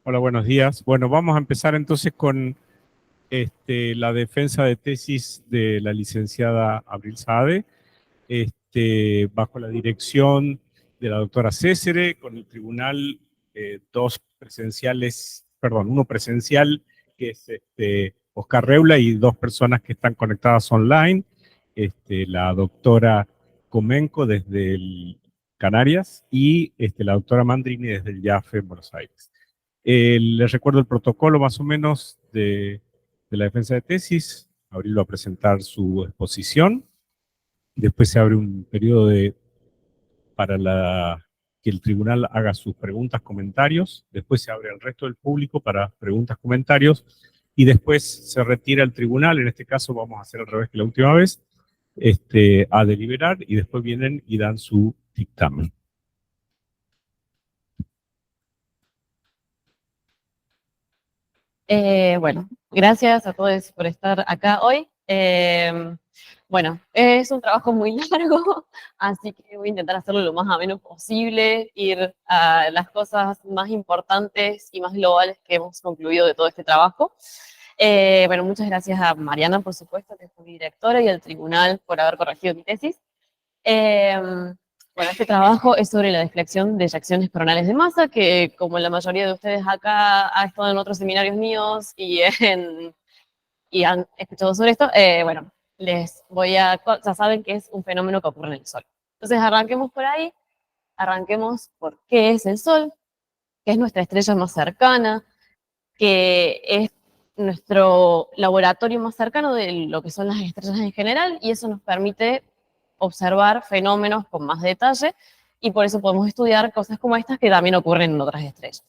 Hola, buenos días. Bueno, vamos a empezar entonces con la defensa de tesis de la licenciada Abril Saade, bajo la dirección de la doctora Césare, con el tribunal dos presenciales, perdón, uno presencial, que es Oscar Reula, y dos personas que están conectadas online, la doctora Comenco desde Canarias y la doctora Mandrini desde el IAFE en Buenos Aires. Les recuerdo el protocolo más o menos de la defensa de tesis. Abril va a presentar su exposición. Después se abre un periodo para que el tribunal haga sus preguntas, comentarios. Después se abre al resto del público para preguntas, comentarios. Y después se retira el tribunal. En este caso vamos a hacer al revés que la última vez, a deliberar, y después vienen y dan su dictamen. Bueno, gracias a todos por estar acá hoy. Bueno, es un trabajo muy largo, así que voy a intentar hacerlo lo más ameno posible, ir a las cosas más importantes y más globales que hemos concluido de todo este trabajo. Bueno, muchas gracias a Mariana, por supuesto, que es mi directora, y al tribunal por haber corregido mi tesis. Bueno, este trabajo es sobre la deflexión de eyecciones coronales de masa, que como la mayoría de ustedes acá ha estado en otros seminarios míos y han escuchado sobre esto, bueno, ya saben que es un fenómeno que ocurre en el Sol. Entonces arranquemos por ahí, arranquemos por qué es el Sol, que es nuestra estrella más cercana, que es nuestro laboratorio más cercano de lo que son las estrellas en general, y eso nos permite observar fenómenos con más detalle, y por eso podemos estudiar cosas como estas que también ocurren en otras estrellas.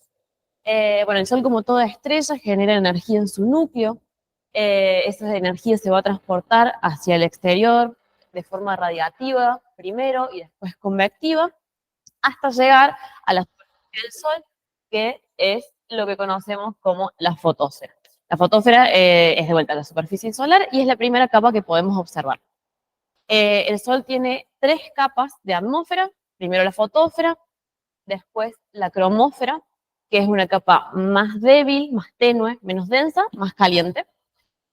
Bueno, el Sol, como toda estrella, genera energía en su núcleo. Esa energía se va a transportar hacia el exterior de forma radiativa primero y después convectiva, hasta llegar a la superficie del Sol, que es lo que conocemos como la fotósfera. La fotósfera es de vuelta a la superficie solar y es la primera capa que podemos observar. El Sol tiene 3 capas de atmósfera: primero la fotósfera, después la cromósfera, que es una capa más débil, más tenue, menos densa, más caliente,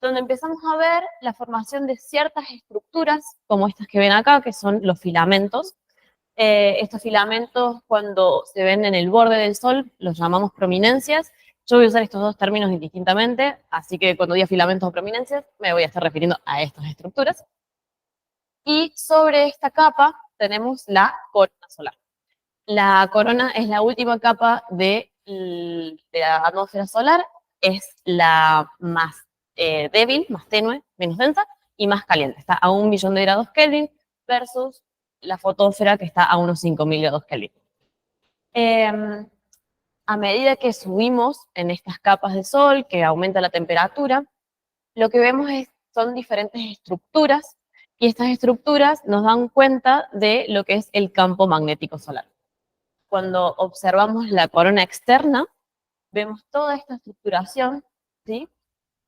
donde empezamos a ver la formación de ciertas estructuras, como estas que ven acá, que son los filamentos. Estos filamentos, cuando se ven en el borde del Sol, los llamamos prominencias. Yo voy a usar estos dos términos indistintamente, así que cuando diga filamentos o prominencias, me voy a estar refiriendo a estas estructuras. Y sobre esta capa tenemos la corona solar. La corona es la última capa de la atmósfera solar, es la más débil, más tenue, menos densa y más caliente. Está a 1.000.000 de grados Kelvin versus la fotósfera, que está a unos 5.000 grados Kelvin. A medida que subimos en estas capas de Sol, que aumenta la temperatura, lo que vemos son diferentes estructuras, y estas estructuras nos dan cuenta de lo que es el campo magnético solar. Cuando observamos la corona externa, vemos toda esta estructuración, ¿sí?,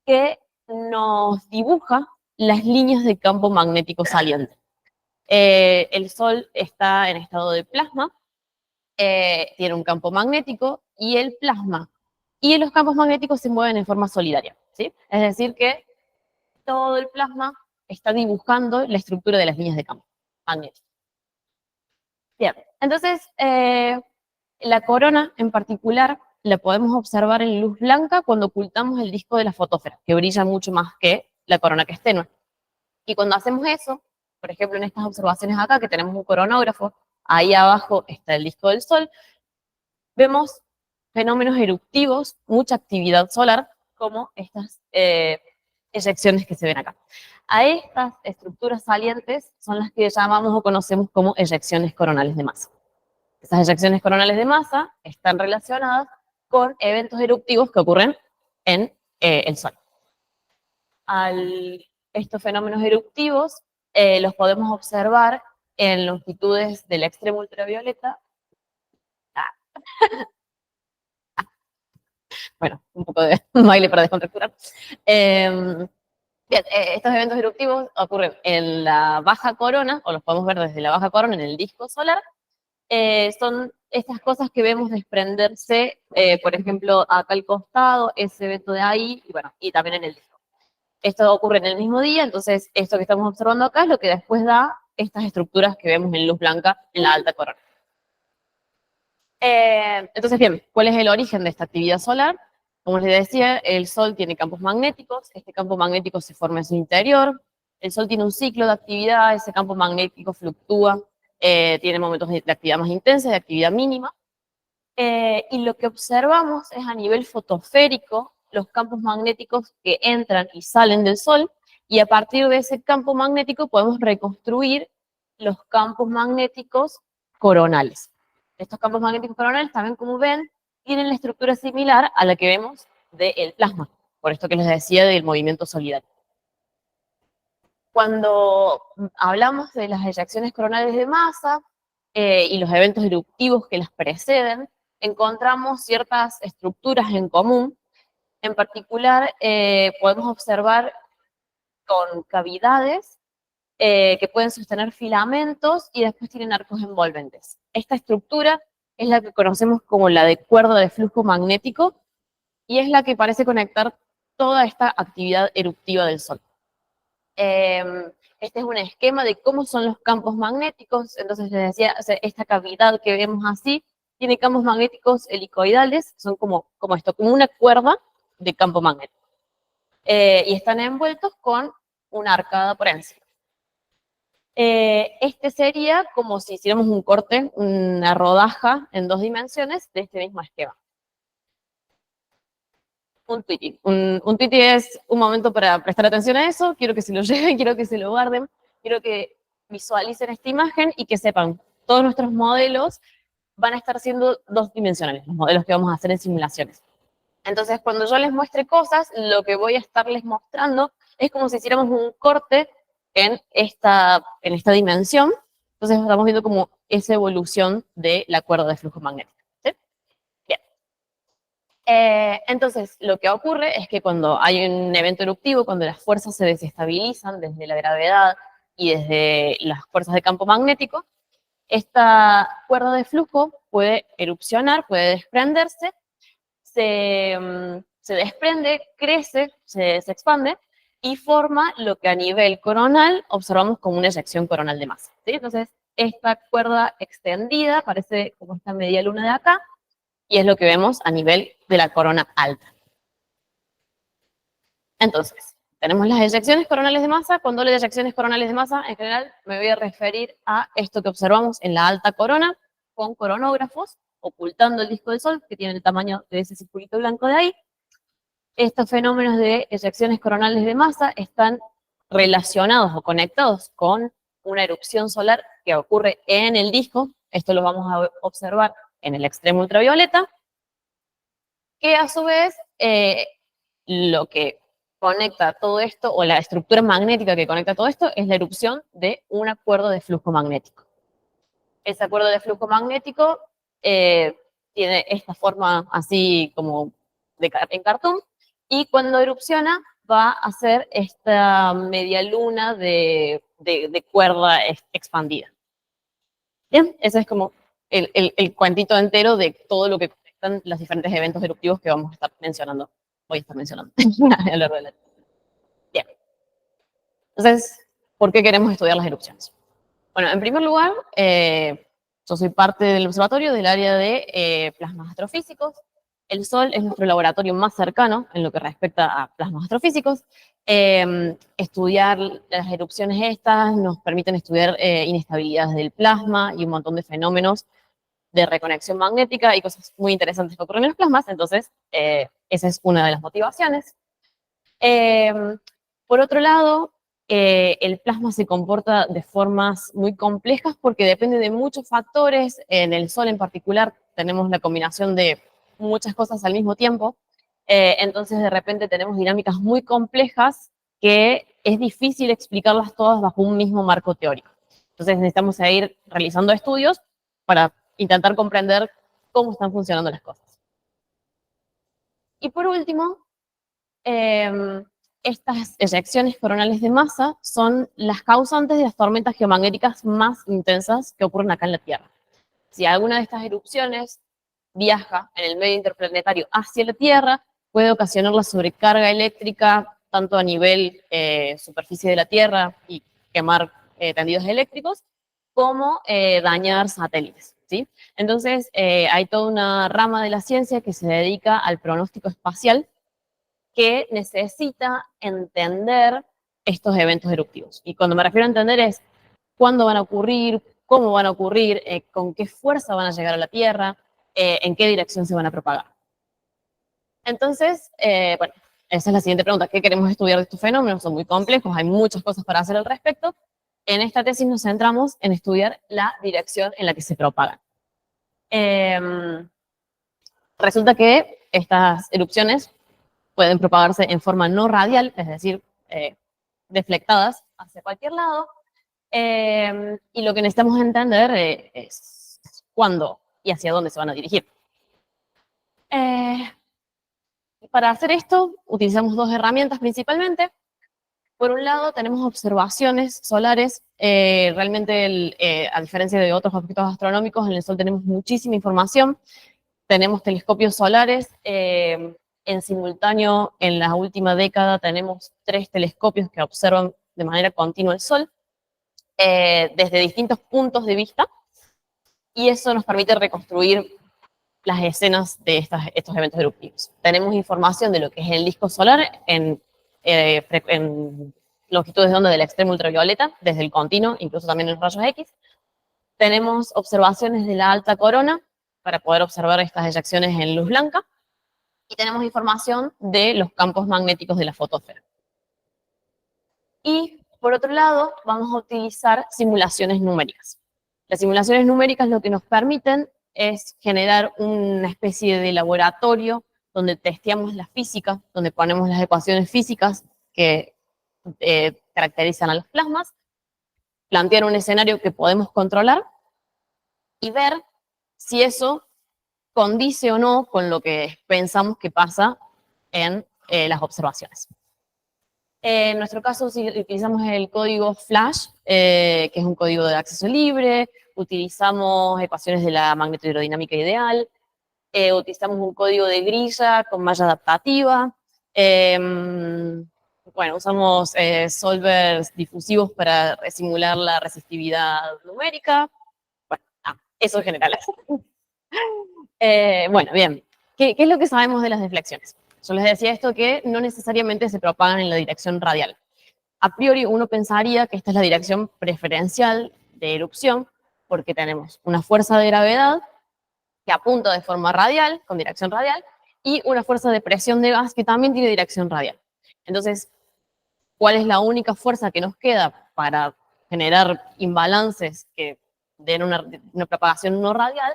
que nos dibuja las líneas de campo magnético saliente. El Sol está en estado de plasma, tiene un campo magnético, y el plasma y los campos magnéticos se mueven en forma solidaria, ¿sí? Es decir, que todo el plasma está dibujando la estructura de las líneas de campo magnético. Bien, entonces la corona en particular la podemos observar en luz blanca cuando ocultamos el disco de la fotósfera, que brilla mucho más que la corona, que es tenue. Y cuando hacemos eso, por ejemplo en estas observaciones acá, que tenemos un coronógrafo, ahí abajo está el disco del Sol, vemos fenómenos eruptivos, mucha actividad solar, como estas eyecciones que se ven acá. A estas estructuras salientes son las que llamamos o conocemos como eyecciones coronales de masa. Esas eyecciones coronales de masa están relacionadas con eventos eruptivos que ocurren en el Sol. Estos fenómenos eruptivos los podemos observar en longitudes del extremo ultravioleta. Bueno, un poco de baile para descontracturar. Bien, estos eventos eruptivos ocurren en la baja corona, o los podemos ver desde la baja corona en el disco solar, son estas cosas que vemos desprenderse, por ejemplo, acá al costado, ese evento de ahí, y bueno, y también en el disco. Esto ocurre en el mismo día, entonces esto que estamos observando acá es lo que después da estas estructuras que vemos en luz blanca en la alta corona. Entonces, bien, ¿cuál es el origen de esta actividad solar? Como les decía, el Sol tiene campos magnéticos, este campo magnético se forma en su interior, el Sol tiene un ciclo de actividad, ese campo magnético fluctúa, tiene momentos de actividad más intensa, de actividad mínima, y lo que observamos es a nivel fotosférico los campos magnéticos que entran y salen del Sol, y a partir de ese campo magnético podemos reconstruir los campos magnéticos coronales. Estos campos magnéticos coronales también, como ven, tienen la estructura similar a la que vemos del plasma, por esto que les decía del movimiento solidario. Cuando hablamos de las eyecciones coronales de masa y los eventos eruptivos que las preceden, encontramos ciertas estructuras en común. En particular, podemos observar con cavidades que pueden sostener filamentos y después tienen arcos envolventes. Esta estructura es la que conocemos como la de cuerda de flujo magnético y es la que parece conectar toda esta actividad eruptiva del Sol. Este es un esquema de cómo son los campos magnéticos. Entonces les decía, o sea, esta cavidad que vemos así tiene campos magnéticos helicoidales, son como esto, como una cuerda de campo magnético. Y están envueltos con una arcada por encima. Este sería como si hiciéramos un corte, una rodaja en 2 dimensiones de este mismo esquema. Un tweeting. Un tweeting es un momento para prestar atención a eso, quiero que se lo lleven, quiero que se lo guarden, quiero que visualicen esta imagen y que sepan, todos nuestros modelos van a estar siendo 2 dimensionales, los modelos que vamos a hacer en simulaciones. Entonces, cuando yo les muestre cosas, lo que voy a estarles mostrando es como si hiciéramos un corte en esta dimensión. Entonces, estamos viendo como esa evolución de la cuerda de flujo magnético. ¿Sí? Bien. Entonces, lo que ocurre es que cuando hay un evento eruptivo, cuando las fuerzas se desestabilizan desde la gravedad y desde las fuerzas de campo magnético, esta cuerda de flujo puede erupcionar, puede desprenderse, se desprende, crece, se expande y forma lo que a nivel coronal observamos como una eyección coronal de masa. ¿Sí? Entonces, esta cuerda extendida parece como esta media luna de acá, y es lo que vemos a nivel de la corona alta. Entonces, tenemos las eyecciones coronales de masa. Cuando hablo de eyecciones coronales de masa, en general me voy a referir a esto que observamos en la alta corona, con coronógrafos, ocultando el disco del Sol, que tiene el tamaño de ese circulito blanco de ahí. Estos fenómenos de eyecciones coronales de masa están relacionados o conectados con una erupción solar que ocurre en el disco. Esto lo vamos a observar en el extremo ultravioleta, que a su vez lo que conecta todo esto, o la estructura magnética que conecta todo esto, es la erupción de un acuerdo de flujo magnético. Ese acuerdo de flujo magnético tiene esta forma así como en cartón, y cuando erupciona va a hacer esta media luna de cuerda expandida. Bien, ese es como el cuentito entero de todo lo que conectan los diferentes eventos eruptivos que vamos a estar mencionando, voy a estar mencionando a lo largo de la... Bien. Entonces, ¿por qué queremos estudiar las erupciones? Bueno, en primer lugar, yo soy parte del observatorio del área de plasmas astrofísicos. El Sol es nuestro laboratorio más cercano en lo que respecta a plasmas astrofísicos. Estudiar las erupciones estas nos permiten estudiar inestabilidades del plasma y un montón de fenómenos de reconexión magnética y cosas muy interesantes que ocurren en los plasmas. Entonces, esa es una de las motivaciones. Por otro lado, el plasma se comporta de formas muy complejas porque depende de muchos factores. En el Sol en particular tenemos la combinación de muchas cosas al mismo tiempo. Entonces de repente tenemos dinámicas muy complejas que es difícil explicarlas todas bajo un mismo marco teórico. Entonces necesitamos ir realizando estudios para intentar comprender cómo están funcionando las cosas. Y por último, estas eyecciones coronales de masa son las causantes de las tormentas geomagnéticas más intensas que ocurren acá en la Tierra. Si alguna de estas erupciones viaja en el medio interplanetario hacia la Tierra, puede ocasionar la sobrecarga eléctrica tanto a nivel superficie de la Tierra y quemar tendidos eléctricos, como dañar satélites, ¿sí? Entonces, hay toda una rama de la ciencia que se dedica al pronóstico espacial que necesita entender estos eventos eruptivos. Y cuando me refiero a entender es cuándo van a ocurrir, cómo van a ocurrir, con qué fuerza van a llegar a la Tierra, en qué dirección se van a propagar. Entonces, bueno, esa es la siguiente pregunta. ¿Qué queremos estudiar de estos fenómenos? Son muy complejos, hay muchas cosas para hacer al respecto. En esta tesis nos centramos en estudiar la dirección en la que se propagan. Resulta que estas erupciones pueden propagarse en forma no radial, es decir, deflectadas hacia cualquier lado. Y lo que necesitamos entender es cuándo y hacia dónde se van a dirigir. Para hacer esto, utilizamos dos herramientas principalmente. Por un lado, tenemos observaciones solares. Realmente, a diferencia de otros objetos astronómicos, en el Sol tenemos muchísima información. Tenemos telescopios solares. En simultáneo, en la última década, tenemos 3 telescopios que observan de manera continua el Sol, desde distintos puntos de vista. Y eso nos permite reconstruir las escenas de estos eventos eruptivos. Tenemos información de lo que es el disco solar en longitudes de onda del extremo ultravioleta, desde el continuo, incluso también en rayos X. Tenemos observaciones de la alta corona para poder observar estas eyecciones en luz blanca. Y tenemos información de los campos magnéticos de la fotosfera. Y, por otro lado, vamos a utilizar simulaciones numéricas. Las simulaciones numéricas lo que nos permiten es generar una especie de laboratorio donde testeamos la física, donde ponemos las ecuaciones físicas que caracterizan a los plasmas, plantear un escenario que podemos controlar y ver si eso condice o no con lo que pensamos que pasa en las observaciones. En nuestro caso, si utilizamos el código Flash, que es un código de acceso libre, utilizamos ecuaciones de la magnetohidrodinámica ideal, utilizamos un código de grilla con malla adaptativa, bueno, usamos solvers difusivos para simular la resistividad numérica. Bueno, eso en general. Bueno, bien. ¿Qué es lo que sabemos de las deflecciones? Yo les decía esto que no necesariamente se propagan en la dirección radial. A priori uno pensaría que esta es la dirección preferencial de erupción porque tenemos una fuerza de gravedad que apunta de forma radial, con dirección radial, y una fuerza de presión de gas que también tiene dirección radial. Entonces, ¿cuál es la única fuerza que nos queda para generar imbalances que den una propagación no radial?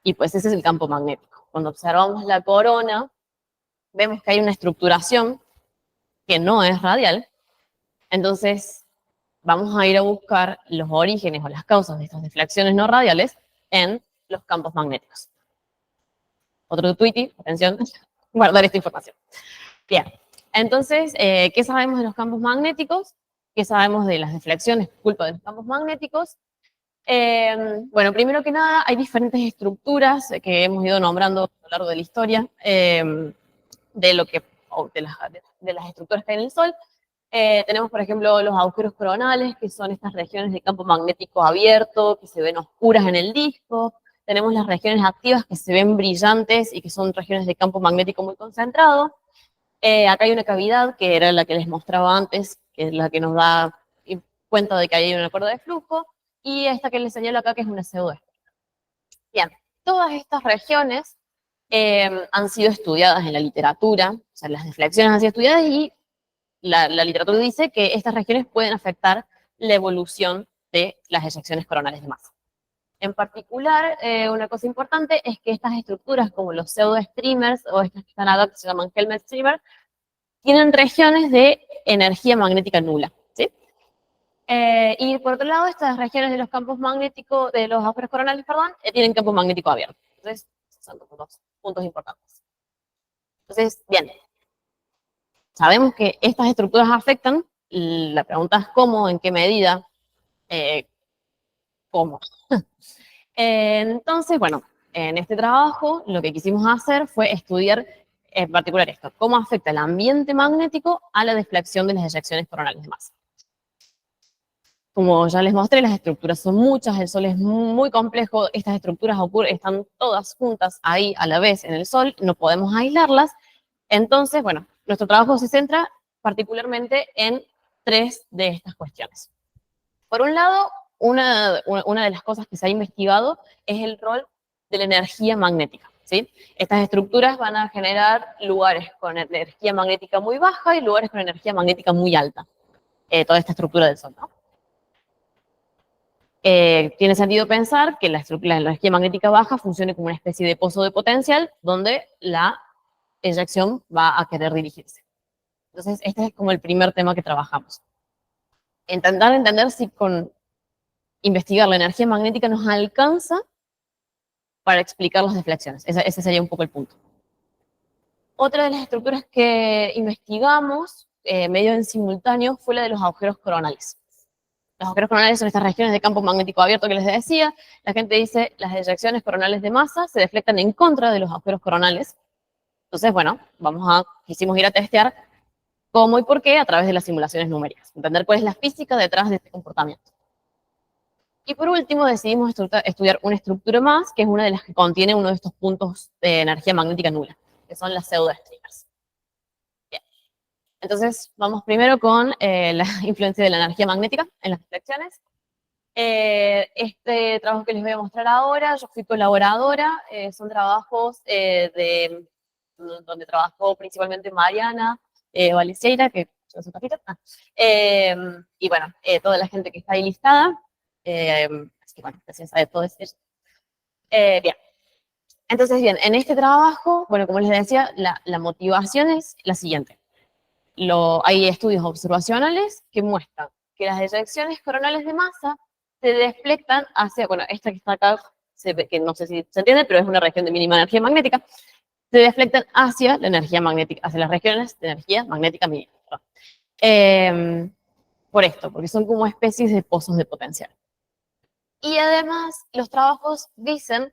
Y pues ese es el campo magnético. Cuando observamos la corona, vemos que hay una estructuración que no es radial. Entonces, vamos a ir a buscar los orígenes o las causas de estas deflecciones no radiales en los campos magnéticos. Otro tweety, atención, guardar esta información. Bien, entonces, ¿qué sabemos de los campos magnéticos? ¿Qué sabemos de las deflecciones por culpa de los campos magnéticos? Bueno, primero que nada, hay diferentes estructuras que hemos ido nombrando a lo largo de la historia de las estructuras que hay en el Sol. Tenemos, por ejemplo, los agujeros coronales, que son estas regiones de campo magnético abierto, que se ven oscuras en el disco. Tenemos las regiones activas que se ven brillantes y que son regiones de campo magnético muy concentrado. Acá hay una cavidad, que era la que les mostraba antes, que es la que nos da cuenta de que hay una cuerda de flujo. Y esta que les señalo acá, que es una pseudoesfera. Bien, todas estas regiones han sido estudiadas en la literatura, o sea, las deflecciones han sido estudiadas y la literatura dice que estas regiones pueden afectar la evolución de las eyecciones coronales de masa. En particular, una cosa importante es que estas estructuras, como los pseudo-streamers o estas que están acá, que se llaman Helmert streamer, tienen regiones de energía magnética nula, ¿sí? Y por otro lado, estas regiones de los campos magnéticos, de los agujeros coronales, perdón, tienen campo magnético abierto. Entonces, son dos puntos importantes. Entonces, bien, sabemos que estas estructuras afectan. La pregunta es cómo, en qué medida, cómo. Entonces, bueno, en este trabajo lo que quisimos hacer fue estudiar en particular esto, cómo afecta el ambiente magnético a la deflexión de las eyecciones coronales de masa. Como ya les mostré, las estructuras son muchas, el Sol es muy complejo, estas estructuras están todas juntas ahí a la vez en el Sol, no podemos aislarlas. Entonces, bueno, nuestro trabajo se centra particularmente en 3 de estas cuestiones. Por un lado, una de las cosas que se ha investigado es el rol de la energía magnética, ¿sí? Estas estructuras van a generar lugares con energía magnética muy baja y lugares con energía magnética muy alta, toda esta estructura del Sol, ¿no? Tiene sentido pensar que la energía magnética baja funcione como una especie de pozo de potencial donde la eyección va a querer dirigirse. Entonces, este es como el primer tema que trabajamos. Intentar entender si con investigar la energía magnética nos alcanza para explicar las deflecciones. Ese sería un poco el punto. Otra de las estructuras que investigamos medio en simultáneo fue la de los agujeros coronales. Los agujeros coronales son estas regiones de campo magnético abierto que les decía. La gente dice las eyecciones coronales de masa se deflectan en contra de los agujeros coronales. Entonces, bueno, quisimos ir a testear cómo y por qué a través de las simulaciones numéricas. Entender cuál es la física detrás de este comportamiento. Y por último decidimos estudiar una estructura más, que es una de las que contiene uno de estos puntos de energía magnética nula, que son las pseudoestrellas. Bien. Entonces, vamos primero con la influencia de la energía magnética en las deflecciones. Este trabajo que les voy a mostrar ahora, yo fui colaboradora, son trabajos donde trabajó principalmente Mariana Valeceira, que es un capítulo, y bueno, toda la gente que está ahí listada, así que bueno, gracias a todos ellos. Bien, entonces bien, en este trabajo, bueno, como les decía, la motivación es la siguiente. Hay estudios observacionales que muestran que las eyecciones coronales de masa se deflectan hacia, bueno, esta que está acá, que no sé si se entiende, pero es una región de mínima energía magnética, se deflectan hacia la energía magnética, hacia las regiones de energía magnética mínima. Por esto, porque son como especies de pozos de potencial. Y además, los trabajos dicen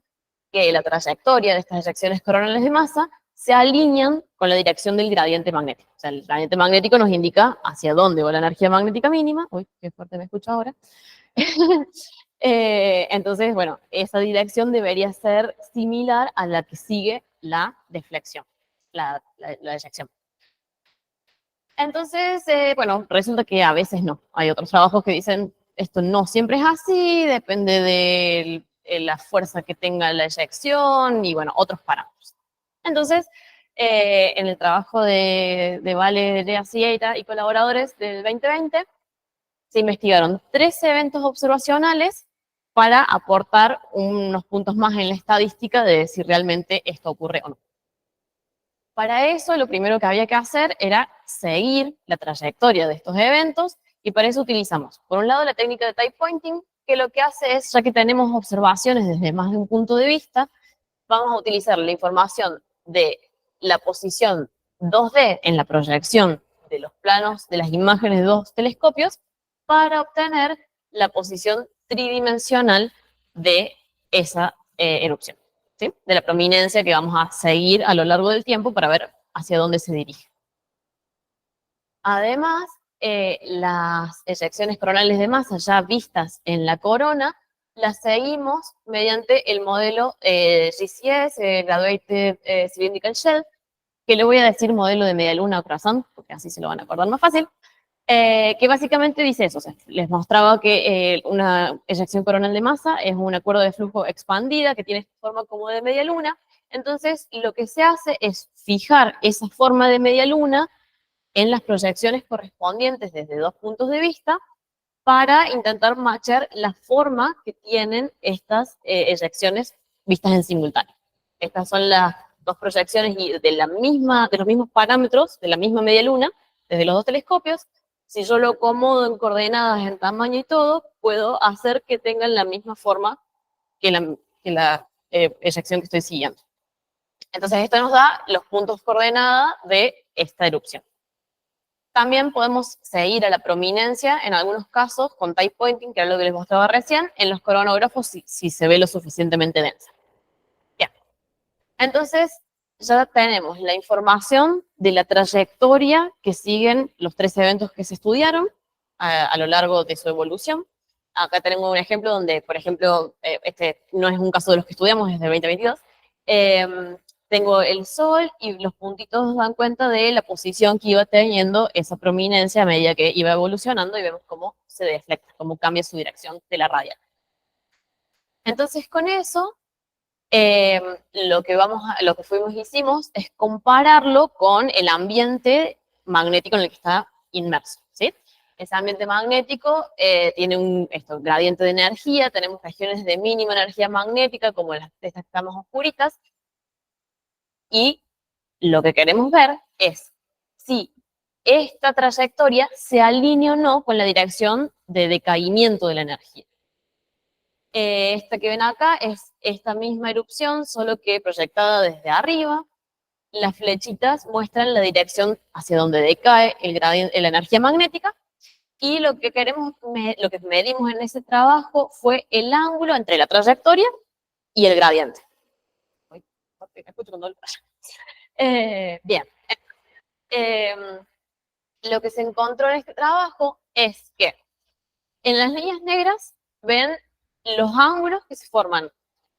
que la trayectoria de estas eyecciones coronales de masa se alinean con la dirección del gradiente magnético. O sea, el gradiente magnético nos indica hacia dónde va la energía magnética mínima. Uy, qué fuerte me escucho ahora. Entonces, bueno, esa dirección debería ser similar a la que sigue la deflexión, la eyección. Entonces, bueno, resulta que a veces no. Hay otros trabajos que dicen esto no siempre es así, depende de la fuerza que tenga la eyección y, bueno, otros parámetros. Entonces, en el trabajo de Vale, Lea Sieira y colaboradores del 2020, se investigaron 13 eventos observacionales para aportar unos puntos más en la estadística de si realmente esto ocurre o no. Para eso, lo primero que había que hacer era seguir la trayectoria de estos eventos y para eso utilizamos, por un lado, la técnica de type pointing, que lo que hace es, ya que tenemos observaciones desde más de un punto de vista, vamos a utilizar la información de la posición 2D en la proyección de los planos de las imágenes de 2 telescopios para obtener la posición tridimensional de esa erupción, ¿sí? De la prominencia que vamos a seguir a lo largo del tiempo para ver hacia dónde se dirige. Además, las eyecciones coronales de masa ya vistas en la corona, las seguimos mediante el modelo GCS, Graduated Cylindrical Shell, que le voy a decir modelo de media luna o croissant, porque así se lo van a acordar más fácil, que básicamente dice eso. O sea, les mostraba que una eyección coronal de masa es una curva de flujo expandida que tiene forma como de media luna. Entonces, lo que se hace es fijar esa forma de media luna en las proyecciones correspondientes desde 2 puntos de vista para intentar matchar la forma que tienen estas eyecciones vistas en simultáneo. Estas son las 2 proyecciones de los mismos parámetros, de la misma media luna, desde los 2 telescopios. Si yo lo acomodo en coordenadas, en tamaño y todo, puedo hacer que tengan la misma forma que la eyección que estoy siguiendo. Entonces, esto nos da los puntos coordenada de esta erupción. También podemos seguir a la prominencia en algunos casos con type pointing, que era lo que les mostraba recién, en los coronógrafos si se ve lo suficientemente densa. Bien. Entonces, ya tenemos la información de la trayectoria que siguen los 3 eventos que se estudiaron a lo largo de su evolución. Acá tenemos un ejemplo donde, por ejemplo, este no es un caso de los que estudiamos, es de 2022. Tengo el Sol y los puntitos dan cuenta de la posición que iba teniendo esa prominencia a medida que iba evolucionando y vemos cómo se deflecta, cómo cambia su dirección de la radial. Entonces, con eso, lo que hicimos es compararlo con el ambiente magnético en el que está inmerso, ¿sí? Ese ambiente magnético tiene un gradiente de energía, tenemos regiones de mínima energía magnética, como estas que estamos oscuritas, y lo que queremos ver es si esta trayectoria se alinea o no con la dirección de decaimiento de la energía. Esta que ven acá es esta misma erupción, solo que proyectada desde arriba. Las flechitas muestran la dirección hacia donde decae la energía magnética, y lo que medimos en ese trabajo fue el ángulo entre la trayectoria y el gradiente. Bien. Lo que se encontró en este trabajo es que en las líneas negras ven los ángulos que se forman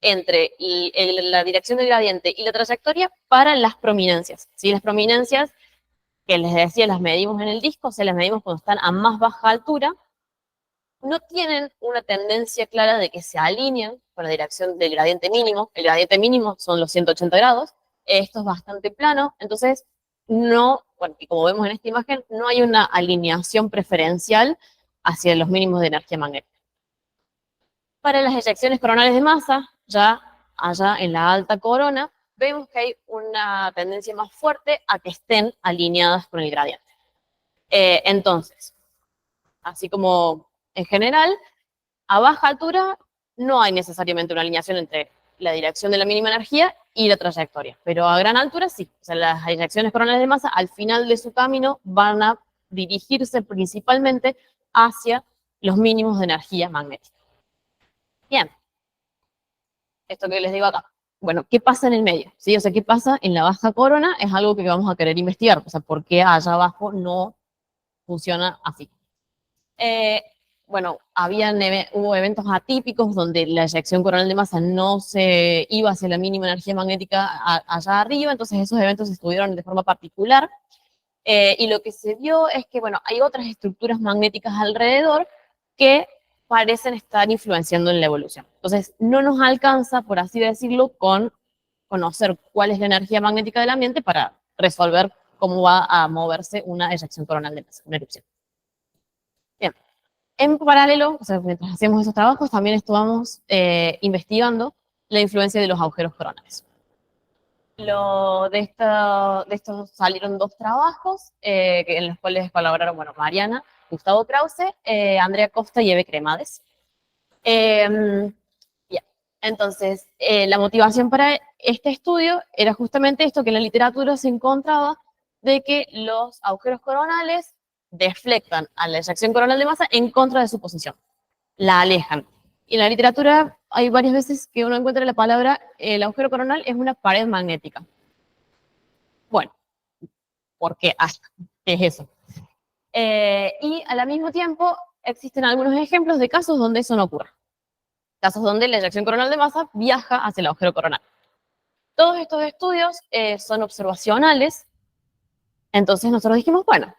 entre la dirección del gradiente y la trayectoria para las prominencias. ¿Sí? Las prominencias, que les decía, las medimos en el disco, o sea, las medimos cuando están a más baja altura, no tienen una tendencia clara de que se alineen con la dirección del gradiente mínimo. El gradiente mínimo son los 180 grados. Esto es bastante plano, entonces y como vemos en esta imagen, no hay una alineación preferencial hacia los mínimos de energía magnética. Para las eyecciones coronales de masa, ya allá en la alta corona, vemos que hay una tendencia más fuerte a que estén alineadas con el gradiente. Entonces, así como en general, a baja altura no hay necesariamente una alineación entre la dirección de la mínima energía y la trayectoria, pero a gran altura sí. O sea, las eyecciones coronales de masa al final de su camino van a dirigirse principalmente hacia los mínimos de energía magnética. Bien, esto que les digo acá. Bueno, ¿qué pasa en el medio? ¿Sí? O sea, ¿qué pasa en la baja corona? Es algo que vamos a querer investigar. O sea, ¿por qué allá abajo no funciona así? Bueno, hubo eventos atípicos donde la eyección coronal de masa no se iba hacia la mínima energía magnética allá arriba, entonces esos eventos se estudiaron de forma particular. Y lo que se vio es que, bueno, hay otras estructuras magnéticas alrededor que parecen estar influenciando en la evolución. Entonces, no nos alcanza, por así decirlo, con conocer cuál es la energía magnética del ambiente para resolver cómo va a moverse una eyección coronal de masa, una erupción. Bien. En paralelo, o sea, mientras hacíamos esos trabajos, también estuvimos investigando la influencia de los agujeros coronales. De estos salieron 2 trabajos en los cuales colaboraron, bueno, Mariana, Gustavo Krause, Andrea Costa y Eve Cremades. Bien. Entonces, la motivación para este estudio era justamente esto, que en la literatura se encontraba de que los agujeros coronales deflectan a la eyección coronal de masa en contra de su posición, la alejan. Y en la literatura hay varias veces que uno encuentra la palabra, el agujero coronal es una pared magnética. Bueno, ¿por qué? ¿Qué es eso? Y al mismo tiempo existen algunos ejemplos de casos donde eso no ocurre. Casos donde la eyección coronal de masa viaja hacia el agujero coronal. Todos estos estudios son observacionales, entonces nosotros dijimos, bueno,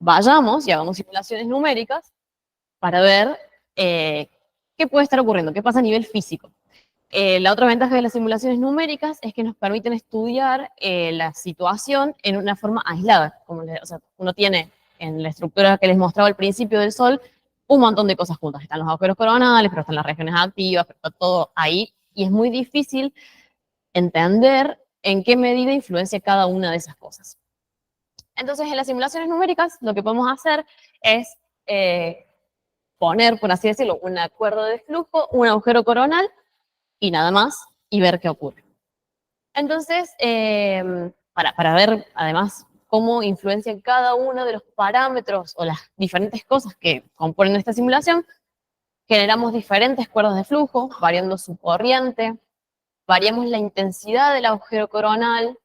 vayamos y hagamos simulaciones numéricas para ver qué puede estar ocurriendo, qué pasa a nivel físico. La otra ventaja de las simulaciones numéricas es que nos permiten estudiar la situación en una forma aislada. O sea, uno tiene en la estructura que les mostraba al principio del Sol un montón de cosas juntas. Están los agujeros coronales, pero están las regiones activas, pero está todo ahí. Y es muy difícil entender en qué medida influencia cada una de esas cosas. Entonces, en las simulaciones numéricas, lo que podemos hacer es poner, por así decirlo, un acuerdo de flujo, un agujero coronal y nada más, y ver qué ocurre. Entonces, para ver, además, cómo influencian cada uno de los parámetros o las diferentes cosas que componen esta simulación. Generamos diferentes cuerdas de flujo, variando su corriente, variamos la intensidad del agujero coronal,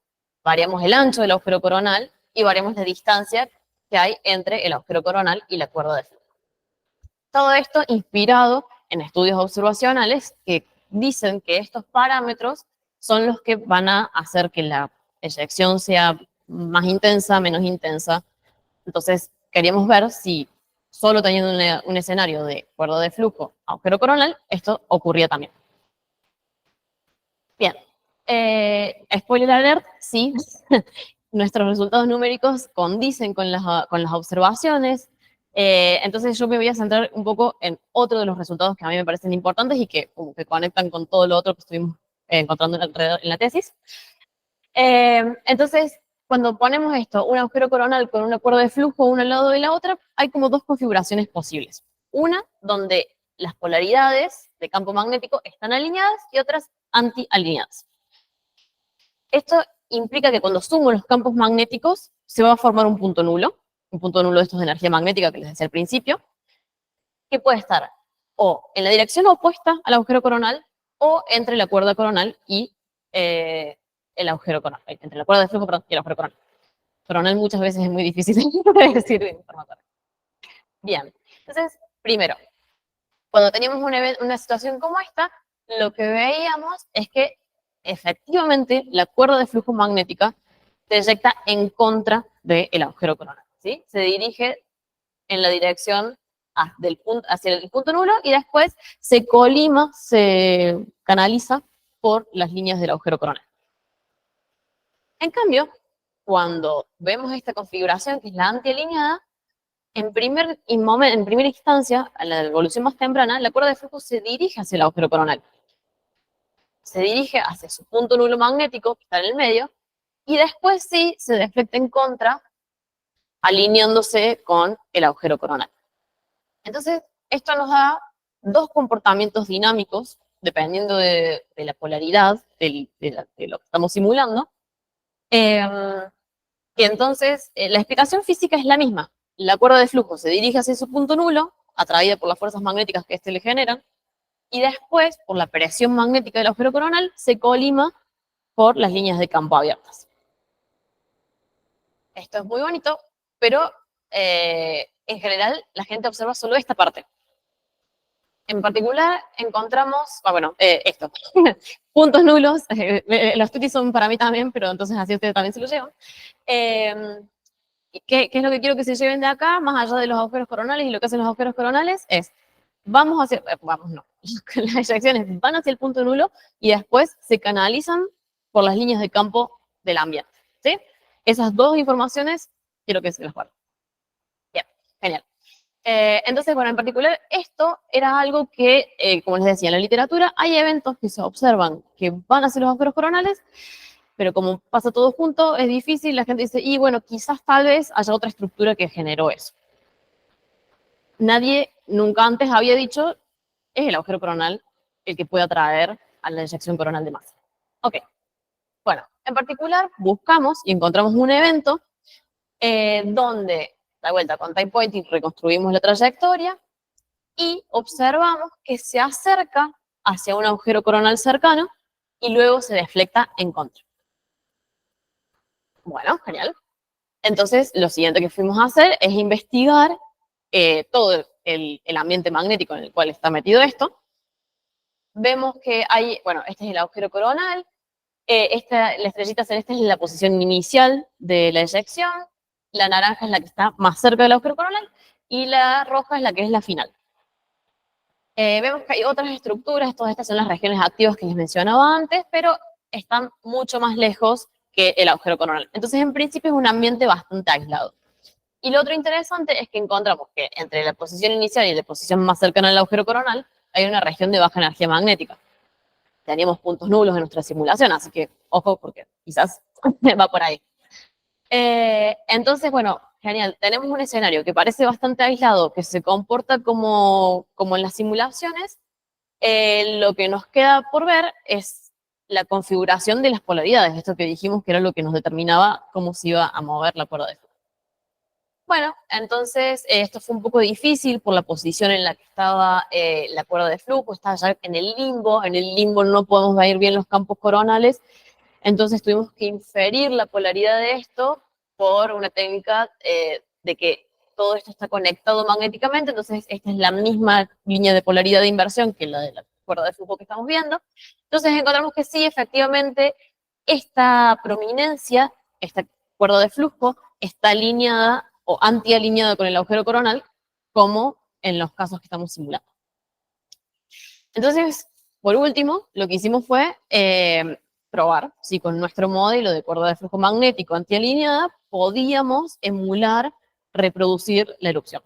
variamos el ancho del agujero coronal y variamos la distancia que hay entre el agujero coronal y la cuerda de flujo. Todo esto inspirado en estudios observacionales que dicen que estos parámetros son los que van a hacer que la eyección sea más intensa, menos intensa. Entonces, queríamos ver si solo teniendo un escenario de cuerda de flujo, agujero coronal, esto ocurría también. Bien, spoiler alert, sí, nuestros resultados numéricos condicen con las observaciones. Entonces yo me voy a centrar un poco en otro de los resultados que a mí me parecen importantes y que como que conectan con todo lo otro que estuvimos encontrando alrededor en la tesis. Entonces, cuando ponemos esto, un agujero coronal con una cuerda de flujo uno al lado de la otra, hay como dos configuraciones posibles. Una donde las polaridades de campo magnético están alineadas y otras anti-alineadas. Esto implica que cuando sumo los campos magnéticos se va a formar un punto nulo de estos de energía magnética que les decía al principio, que puede estar o en la dirección opuesta al agujero coronal o entre la cuerda coronal y el agujero coronal, entre la cuerda de flujo y el agujero coronal. Coronal muchas veces es muy difícil de decir de forma correcta. Bien, entonces, primero, cuando teníamos una situación como esta, lo que veíamos es que efectivamente la cuerda de flujo magnética se eyecta en contra del agujero coronal, ¿sí? Se dirige en la dirección hacia el punto nulo y después se colima, se canaliza por las líneas del agujero coronal. En cambio, cuando vemos esta configuración, que es la antialineada, en primera instancia, a la evolución más temprana, la cuerda de flujo se dirige hacia el agujero coronal. Se dirige hacia su punto nulo magnético, que está en el medio, y después sí se deflecta en contra, alineándose con el agujero coronal. Entonces, esto nos da dos comportamientos dinámicos, dependiendo de la polaridad de lo que estamos simulando. Y entonces, la explicación física es la misma. La cuerda de flujo se dirige hacia su punto nulo, atraída por las fuerzas magnéticas que le generan, y después, por la presión magnética del agujero coronal, se colima por las líneas de campo abiertas. Esto es muy bonito, pero en general la gente observa solo esta parte. En particular, encontramos, esto, puntos nulos, los tutis son para mí también, pero entonces así ustedes también se lo llevan. ¿Qué es lo que quiero que se lleven de acá, más allá de los agujeros coronales? Y lo que hacen los agujeros coronales es, las eyecciones van hacia el punto nulo y después se canalizan por las líneas de campo del ambiente, ¿sí? Esas dos informaciones quiero que se las guarden. Bien, genial. Entonces, bueno, en particular, esto era algo que, como les decía, en la literatura hay eventos que se observan que van hacia los agujeros coronales, pero como pasa todo junto, es difícil, la gente dice, y bueno, quizás tal vez haya otra estructura que generó eso. Nadie nunca antes había dicho, es el agujero coronal el que puede atraer a la eyección coronal de masa. Ok, bueno, en particular buscamos y encontramos un evento donde, de vuelta, con time pointing reconstruimos la trayectoria y observamos que se acerca hacia un agujero coronal cercano y luego se deflecta en contra. Bueno, genial. Entonces, lo siguiente que fuimos a hacer es investigar todo el ambiente magnético en el cual está metido esto. Vemos que hay, bueno, este es el agujero coronal, la estrellita celeste es la posición inicial de la eyección, la naranja es la que está más cerca del agujero coronal y la roja es la que es la final. Vemos que hay otras estructuras, todas estas son las regiones activas que les mencionaba antes, pero están mucho más lejos que el agujero coronal. Entonces, en principio, es un ambiente bastante aislado. Y lo otro interesante es que encontramos que entre la posición inicial y la posición más cercana al agujero coronal hay una región de baja energía magnética. Teníamos puntos nulos en nuestra simulación, así que ojo porque quizás va por ahí. Entonces, bueno, genial. Tenemos un escenario que parece bastante aislado, que se comporta como en las simulaciones. Lo que nos queda por ver es la configuración de las polaridades, esto que dijimos que era lo que nos determinaba cómo se iba a mover la cuerda de flujo. Bueno, entonces esto fue un poco difícil por la posición en la que estaba la cuerda de flujo, estaba ya en el limbo no podemos medir bien los campos coronales, entonces tuvimos que inferir la polaridad de esto por una técnica de que todo esto está conectado magnéticamente, entonces esta es la misma línea de polaridad de inversión que la de la cuerda de flujo que estamos viendo. Entonces encontramos que sí, efectivamente, esta prominencia, esta cuerda de flujo, está alineada o antialineada con el agujero coronal, como en los casos que estamos simulando. Entonces, por último, lo que hicimos fue probar si con nuestro modelo de cuerda de flujo magnético antialineada podíamos emular, reproducir la erupción.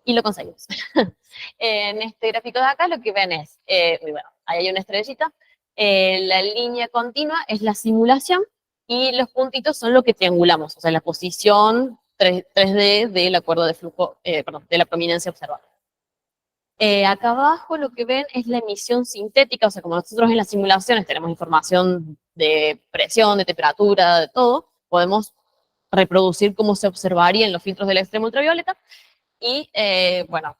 Y lo conseguimos. En este gráfico de acá lo que ven es, bueno, ahí hay una estrellita, la línea continua es la simulación y los puntitos son lo que triangulamos, o sea, la posición 3D de la cuerda de flujo, perdón, de la prominencia observada. Acá abajo lo que ven es la emisión sintética, o sea, como nosotros en las simulaciones tenemos información de presión, de temperatura, de todo, podemos reproducir cómo se observaría en los filtros del extremo ultravioleta y, bueno,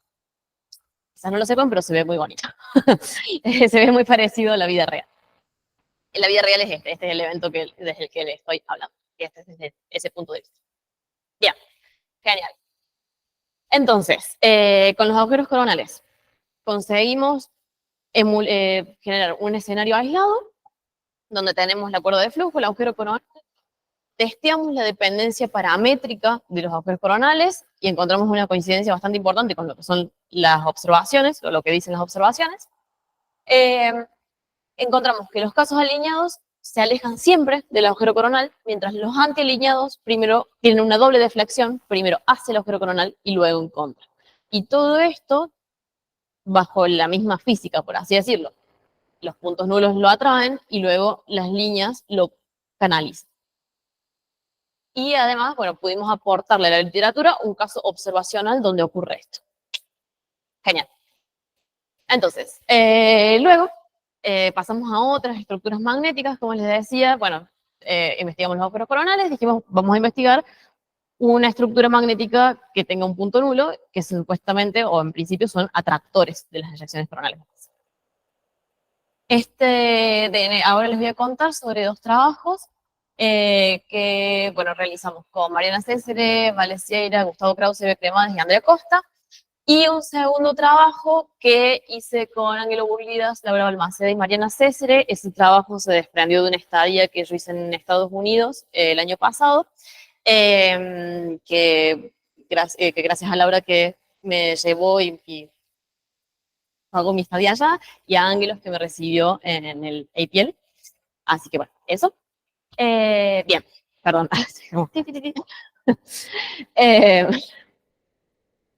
quizás no lo sepan, pero se ve muy bonito. Se ve muy parecido a la vida real. En la vida real es este es el evento desde el que le estoy hablando. Y este es desde ese punto de vista. Bien, genial. Entonces, con los agujeros coronales, conseguimos generar un escenario aislado, donde tenemos la cuerda de flujo, el agujero coronal, testeamos la dependencia paramétrica de los agujeros coronales y encontramos una coincidencia bastante importante con lo que son las observaciones, o lo que dicen las observaciones. Encontramos que los casos alineados se alejan siempre del agujero coronal, mientras los antialineados primero tienen una doble deflexión, primero hacia el agujero coronal y luego en contra. Y todo esto bajo la misma física, por así decirlo. Los puntos nulos lo atraen y luego las líneas lo canalizan. Y además, bueno, pudimos aportarle a la literatura un caso observacional donde ocurre esto. Genial. Entonces, luego pasamos a otras estructuras magnéticas, como les decía, bueno, investigamos los agujeros coronales, dijimos, vamos a investigar una estructura magnética que tenga un punto nulo, que supuestamente, o en principio, son atractores de las eyecciones coronales. Ahora les voy a contar sobre dos trabajos que, bueno, realizamos con Mariana Césare, Valesieira, Gustavo Krause, Eve Cremades y Andrea Costa, y un segundo trabajo que hice con Ángelo Burlidas, Laura Balmaceda y Mariana Césare. Ese trabajo se desprendió de una estadía que yo hice en Estados Unidos el año pasado, que gracias a Laura que me llevó y pagó mi estadía allá, y a Ángelos que me recibió en el APL. Así que bueno, eso. Bien, perdón.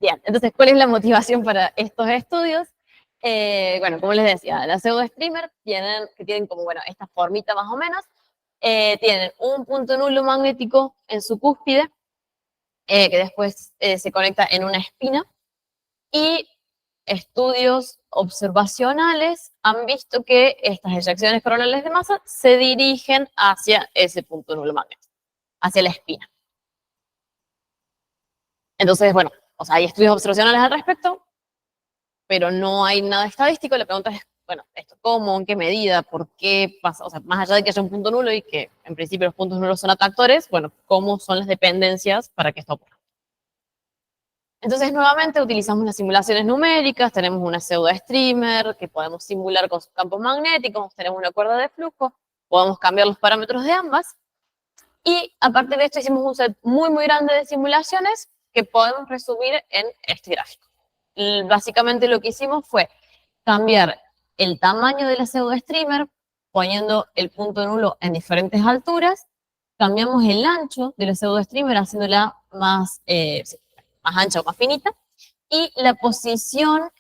Bien, entonces, ¿cuál es la motivación para estos estudios? Bueno, como les decía, las pseudo-streamer que tienen como, bueno, esta formita más o menos, tienen un punto nulo magnético en su cúspide, que después se conecta en una espina, y estudios observacionales han visto que estas eyecciones coronales de masa se dirigen hacia ese punto nulo magnético, hacia la espina. Entonces, bueno, o sea, hay estudios observacionales al respecto, pero no hay nada estadístico. La pregunta es, bueno, ¿esto cómo? ¿En qué medida? ¿Por qué pasa? O sea, más allá de que haya un punto nulo y que en principio los puntos nulos son atractores, bueno, ¿cómo son las dependencias para que esto ocurra? Entonces, nuevamente utilizamos las simulaciones numéricas, tenemos una pseudo-streamer que podemos simular con sus campos magnéticos, tenemos una cuerda de flujo, podemos cambiar los parámetros de ambas, y a partir de esto hicimos un set muy, muy grande de simulaciones que podemos resumir en este gráfico. Básicamente lo que hicimos fue cambiar el tamaño de la pseudo-streamer, poniendo el punto nulo en diferentes alturas, cambiamos el ancho de la pseudo-streamer haciéndola más ancha o más finita, y la posición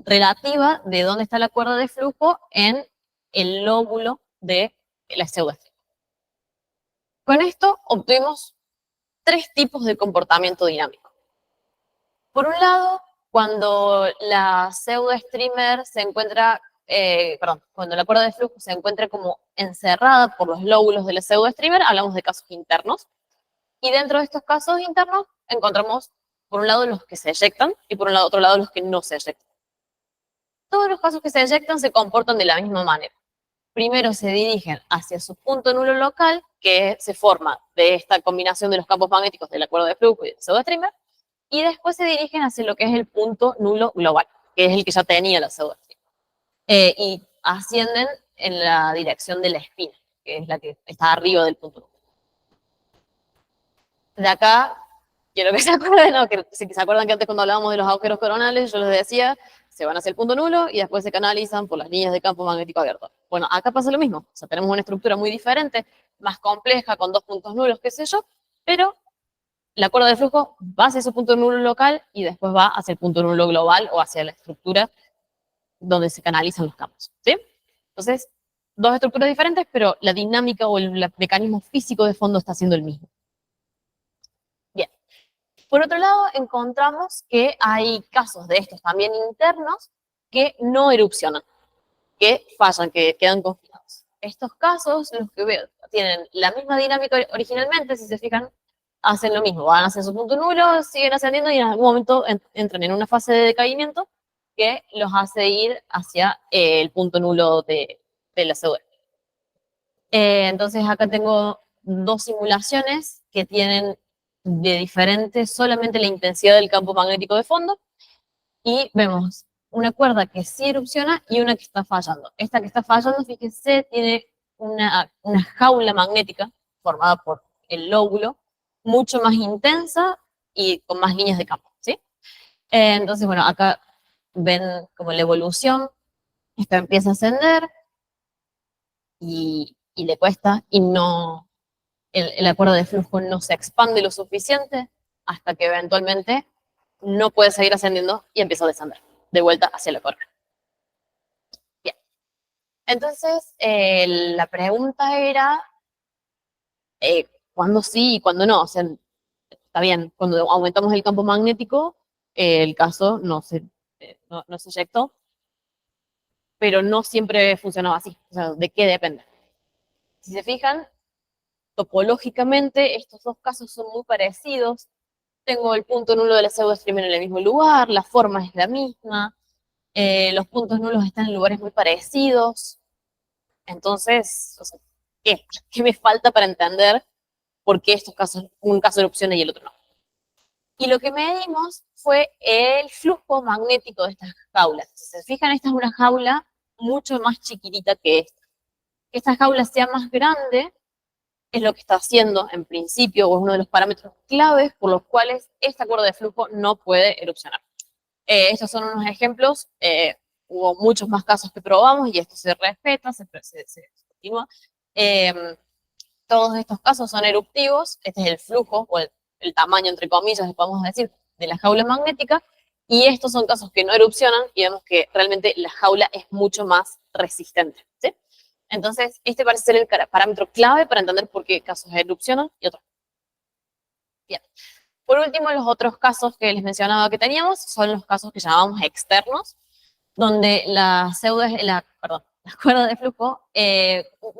relativa de dónde está la cuerda de flujo en el lóbulo de la pseudoestrella. Con esto obtuvimos tres tipos de comportamiento dinámico. Por un lado, cuando la pseudo-streamer se encuentra cuando la cuerda de flujo se encuentre como encerrada por los lóbulos del pseudo-streamer, hablamos de casos internos. Y dentro de estos casos internos encontramos, por un lado, los que se eyectan y por otro lado, los que no se eyectan. Todos los casos que se eyectan se comportan de la misma manera. Primero se dirigen hacia su punto nulo local, que se forma de esta combinación de los campos magnéticos de la cuerda de flujo y del pseudo-streamer, y después se dirigen hacia lo que es el punto nulo global, que es el que ya tenía la pseudo-streamer. Y ascienden en la dirección de la espina, que es la que está arriba del punto nulo. De acá, quiero que se acuerden, ¿no? Que si se acuerdan que antes cuando hablábamos de los agujeros coronales, yo les decía, se van hacia el punto nulo y después se canalizan por las líneas de campo magnético abierto. Bueno, acá pasa lo mismo. O sea, tenemos una estructura muy diferente, más compleja, con dos puntos nulos, qué sé yo, pero la cuerda de flujo va hacia su punto nulo local y después va hacia el punto nulo global o hacia la estructura donde se canalizan los campos, ¿sí? Entonces, dos estructuras diferentes, pero la dinámica o el mecanismo físico de fondo está siendo el mismo. Bien. Por otro lado, encontramos que hay casos de estos también internos que no erupcionan, que fallan, que quedan confinados. Estos casos, los que veo, tienen la misma dinámica originalmente, si se fijan, hacen lo mismo, van hacia su punto nulo, siguen ascendiendo y en algún momento entran en una fase de decaimiento que los hace ir hacia el punto nulo de la pseudo. Entonces acá tengo dos simulaciones que tienen de diferente solamente la intensidad del campo magnético de fondo y vemos una cuerda que sí erupciona y una que está fallando. Esta que está fallando, fíjense, tiene una jaula magnética formada por el lóbulo mucho más intensa y con más líneas de campo, ¿sí? Entonces, bueno, acá ven como la evolución, esto empieza a ascender y le cuesta y no, la cuerda de flujo no se expande lo suficiente hasta que eventualmente no puede seguir ascendiendo y empieza a descender de vuelta hacia la cuerda. Bien. Entonces, la pregunta era ¿cuándo sí y cuándo no? O sea, está bien, cuando aumentamos el campo magnético, el caso no se eyectó, pero no siempre funcionaba así. O sea, ¿de qué depende? Si se fijan, topológicamente estos dos casos son muy parecidos. Tengo el punto nulo de la pseudo-streamer en el mismo lugar, la forma es la misma, los puntos nulos están en lugares muy parecidos. Entonces, o sea, ¿qué me falta para entender por qué estos casos, un caso erupciona y el otro no? Y lo que medimos fue el flujo magnético de estas jaulas. Si se fijan, esta es una jaula mucho más chiquitita que esta. Que esta jaula sea más grande es lo que está haciendo en principio, o es uno de los parámetros claves por los cuales esta cuerda de flujo no puede erupcionar. Estos son unos ejemplos, hubo muchos más casos que probamos y esto se respeta, se continúa. Todos estos casos son eruptivos, este es el flujo o el tamaño, entre comillas, podemos decir, de la jaula magnética, y estos son casos que no erupcionan y vemos que realmente la jaula es mucho más resistente, ¿sí? Entonces, este parece ser el parámetro clave para entender por qué casos erupcionan y otros. Bien. Por último, los otros casos que les mencionaba que teníamos son los casos que llamamos externos, donde la cuerda de flujo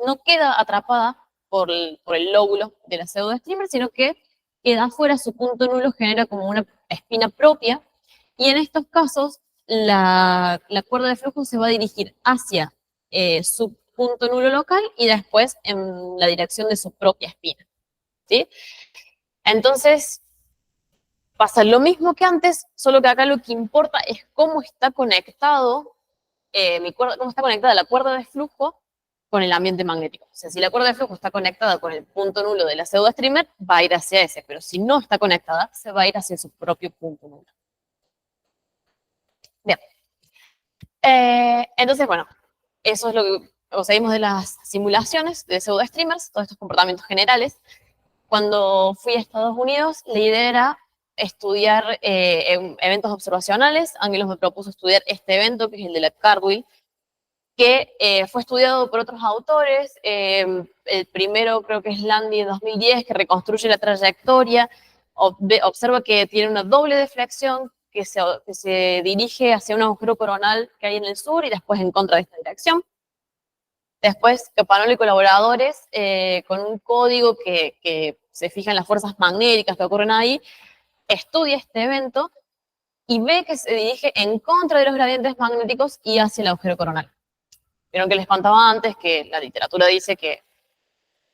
no queda atrapada por el lóbulo de la pseudo-streamer, sino que queda afuera, su punto nulo genera como una espina propia, y en estos casos la cuerda de flujo se va a dirigir hacia su punto nulo local y después en la dirección de su propia espina, ¿sí? Entonces, pasa lo mismo que antes, solo que acá lo que importa es cómo está conectado cómo está conectada la cuerda de flujo con el ambiente magnético. O sea, si la cuerda de flujo está conectada con el punto nulo de la pseudo-streamer, va a ir hacia ese, pero si no está conectada, se va a ir hacia su propio punto nulo. Bien. Entonces, bueno, eso es lo que conseguimos de las simulaciones de pseudo-streamers, todos estos comportamientos generales. Cuando fui a Estados Unidos, la idea era estudiar eventos observacionales. Ángelos me propuso estudiar este evento, que es el de la Cartwheel, que fue estudiado por otros autores. El primero creo que es Landy en 2010, que reconstruye la trayectoria, observa que tiene una doble deflexión, que se dirige hacia un agujero coronal que hay en el sur y después en contra de esta dirección. Después, Capanolo y colaboradores, con un código que se fija en las fuerzas magnéticas que ocurren ahí, estudia este evento y ve que se dirige en contra de los gradientes magnéticos y hacia el agujero coronal. Vieron que les contaba antes que la literatura dice que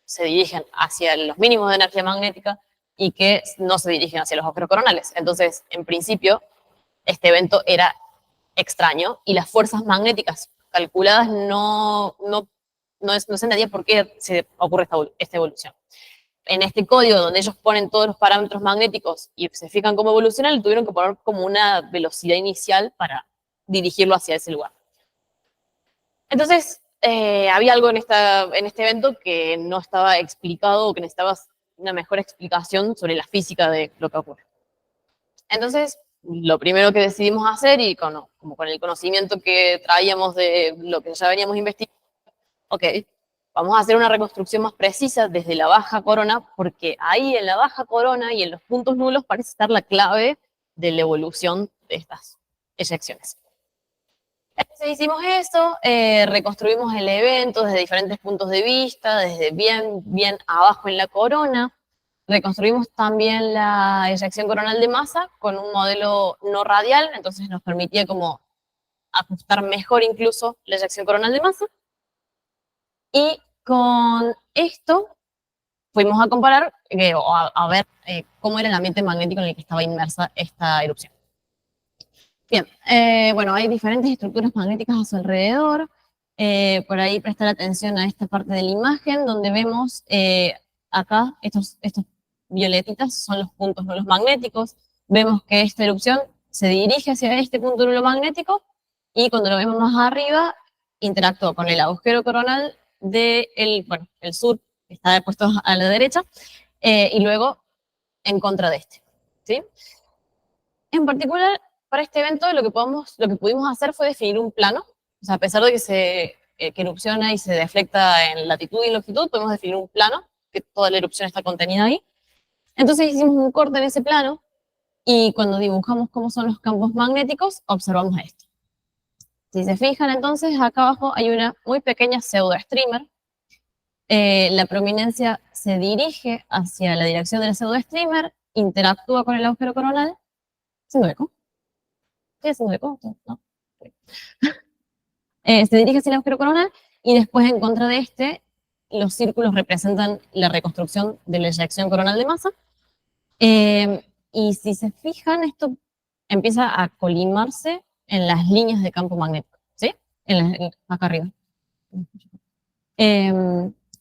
se dirigen hacia los mínimos de energía magnética y que no se dirigen hacia los agujeros coronales. Entonces, en principio, este evento era extraño y las fuerzas magnéticas calculadas no se entendía por qué se ocurre esta evolución. En este código donde ellos ponen todos los parámetros magnéticos y se fijan cómo evolucionan, le tuvieron que poner como una velocidad inicial para dirigirlo hacia ese lugar. Entonces, había algo en este evento que no estaba explicado o que necesitaba una mejor explicación sobre la física de lo que ocurre. Entonces, lo primero que decidimos hacer, y como con el conocimiento que traíamos de lo que ya veníamos investigando, ok, vamos a hacer una reconstrucción más precisa desde la baja corona, porque ahí en la baja corona y en los puntos nulos parece estar la clave de la evolución de estas eyecciones. Entonces hicimos eso, reconstruimos el evento desde diferentes puntos de vista, desde bien abajo en la corona. Reconstruimos también la eyección coronal de masa con un modelo no radial, entonces nos permitía como ajustar mejor incluso la eyección coronal de masa. Y con esto fuimos a comparar, a ver cómo era el ambiente magnético en el que estaba inmersa esta erupción. Bien, bueno, hay diferentes estructuras magnéticas a su alrededor. Por ahí prestar atención a esta parte de la imagen, donde vemos acá, estos violetitas son los puntos nulos magnéticos. Vemos que esta erupción se dirige hacia este punto nulo magnético y cuando lo vemos más arriba, interactúa con el agujero coronal del el sur, que está puesto a la derecha, y luego en contra de este, ¿sí? En particular, para este evento lo que pudimos hacer fue definir un plano. O sea, a pesar de que que erupciona y se deflecta en latitud y longitud, podemos definir un plano, que toda la erupción está contenida ahí. Entonces hicimos un corte en ese plano y cuando dibujamos cómo son los campos magnéticos, observamos esto. Si se fijan, entonces, acá abajo hay una muy pequeña pseudo-streamer. La prominencia se dirige hacia la dirección del pseudo-streamer, interactúa con el agujero coronal, haciendo eco. ¿Estoy haciendo eco? No. Se dirige hacia el agujero coronal y después en contra de este, los círculos representan la reconstrucción de la eyección coronal de masa. Y si se fijan, esto empieza a colimarse en las líneas de campo magnético, ¿sí? Acá arriba.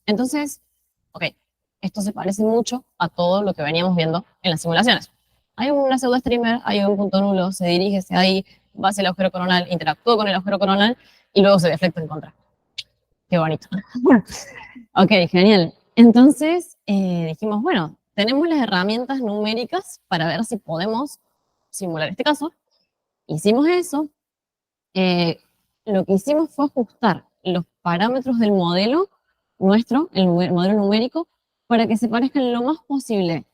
Entonces, ok, esto se parece mucho a todo lo que veníamos viendo en las simulaciones. Hay una pseudo-streamer, hay un punto nulo, se dirige hacia ahí, va hacia el agujero coronal, interactúa con el agujero coronal y luego se deflecta en contra. Qué bonito. Ok, genial. Entonces dijimos, bueno, tenemos las herramientas numéricas para ver si podemos simular este caso. Hicimos eso. Lo que hicimos fue ajustar los parámetros del modelo nuestro, el modelo numérico, para que se parezcan lo más posible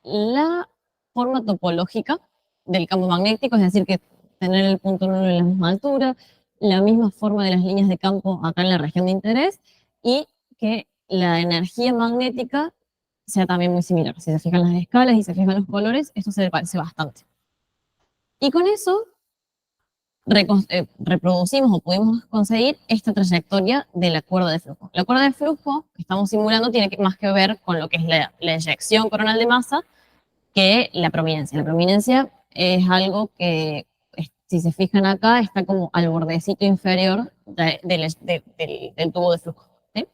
la forma topológica del campo magnético, es decir, que tener el punto nulo en la misma altura, la misma forma de las líneas de campo acá en la región de interés, y que la energía magnética sea también muy similar. Si se fijan las escalas y se fijan los colores, esto se parece bastante. Y con eso reproducimos o pudimos conseguir esta trayectoria de la cuerda de flujo. La cuerda de flujo que estamos simulando tiene más que ver con lo que es la eyección coronal de masa que la prominencia. La prominencia es algo que, si se fijan acá, está como al bordecito inferior del tubo de flujo, ¿sí?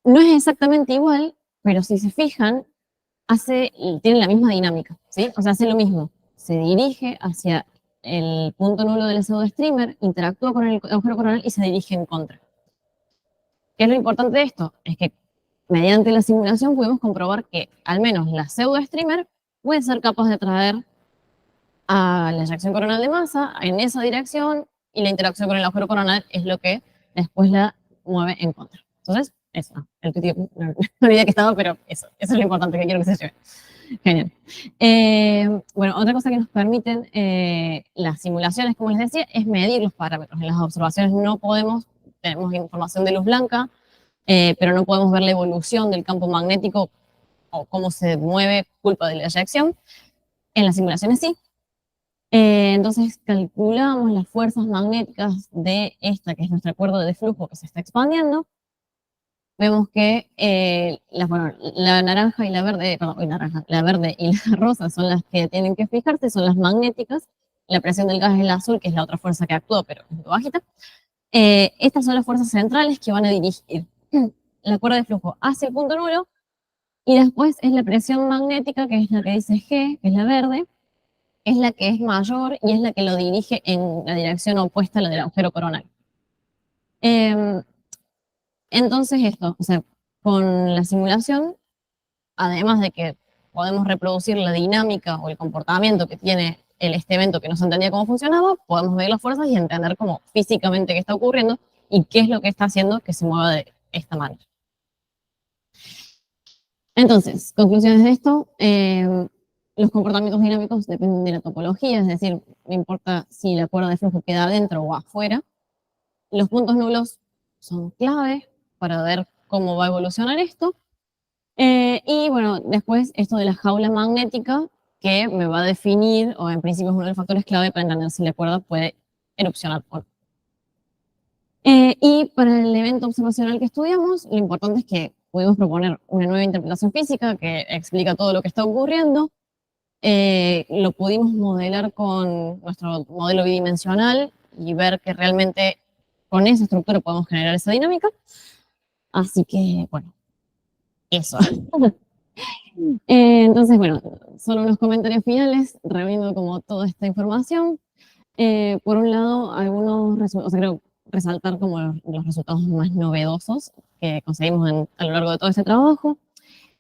No es exactamente igual, pero si se fijan, tiene la misma dinámica, ¿sí? O sea, hace lo mismo. Se dirige hacia el punto nulo del pseudo-streamer, interactúa con el agujero coronal y se dirige en contra. ¿Qué es lo importante de esto? Es que mediante la simulación pudimos comprobar que al menos la pseudo-streamer puede ser capaz de atraer a la eyección coronal de masa en esa dirección y la interacción con el agujero coronal es lo que después la mueve en contra. Entonces, eso, no olvidé que estaba, pero eso es lo importante que quiero que se lleve. Genial. Bueno, otra cosa que nos permiten las simulaciones, como les decía, es medir los parámetros. En las observaciones no podemos, tenemos información de luz blanca, pero no podemos ver la evolución del campo magnético o cómo se mueve culpa de la eyección. En las simulaciones sí. Entonces calculamos las fuerzas magnéticas de esta, que es nuestra cuerda de flujo que se está expandiendo. Vemos que bueno, la naranja y la verde, perdón, la verde y la rosa son las que tienen que fijarse, son las magnéticas. La presión del gas es la azul, que es la otra fuerza que actúa, pero es bajita. Estas son las fuerzas centrales que van a dirigir la cuerda de flujo hacia el punto nulo, y después es la presión magnética, que es la que dice G, que es la verde, es la que es mayor y es la que lo dirige en la dirección opuesta a la del agujero coronal. Entonces esto, o sea, con la simulación, además de que podemos reproducir la dinámica o el comportamiento que tiene este evento que no se entendía cómo funcionaba, podemos ver las fuerzas y entender cómo físicamente qué está ocurriendo y qué es lo que está haciendo que se mueva de esta manera. Entonces, conclusiones de esto, los comportamientos dinámicos dependen de la topología, es decir, no importa si la cuerda de flujo queda adentro o afuera. Los puntos nulos son clave para ver cómo va a evolucionar esto. Y bueno, después esto de la jaula magnética, que me va a definir, o en principio es uno de los factores clave para entender si la cuerda puede erupcionar o no. Y para el evento observacional que estudiamos, lo importante es que pudimos proponer una nueva interpretación física que explica todo lo que está ocurriendo. Lo pudimos modelar con nuestro modelo bidimensional y ver que realmente con esa estructura podemos generar esa dinámica. Así que, bueno, eso. Entonces, bueno, solo unos comentarios finales, reuniendo como toda esta información. Por un lado, algunos resultados, o sea, creo resaltar como los resultados más novedosos que conseguimos a lo largo de todo este trabajo.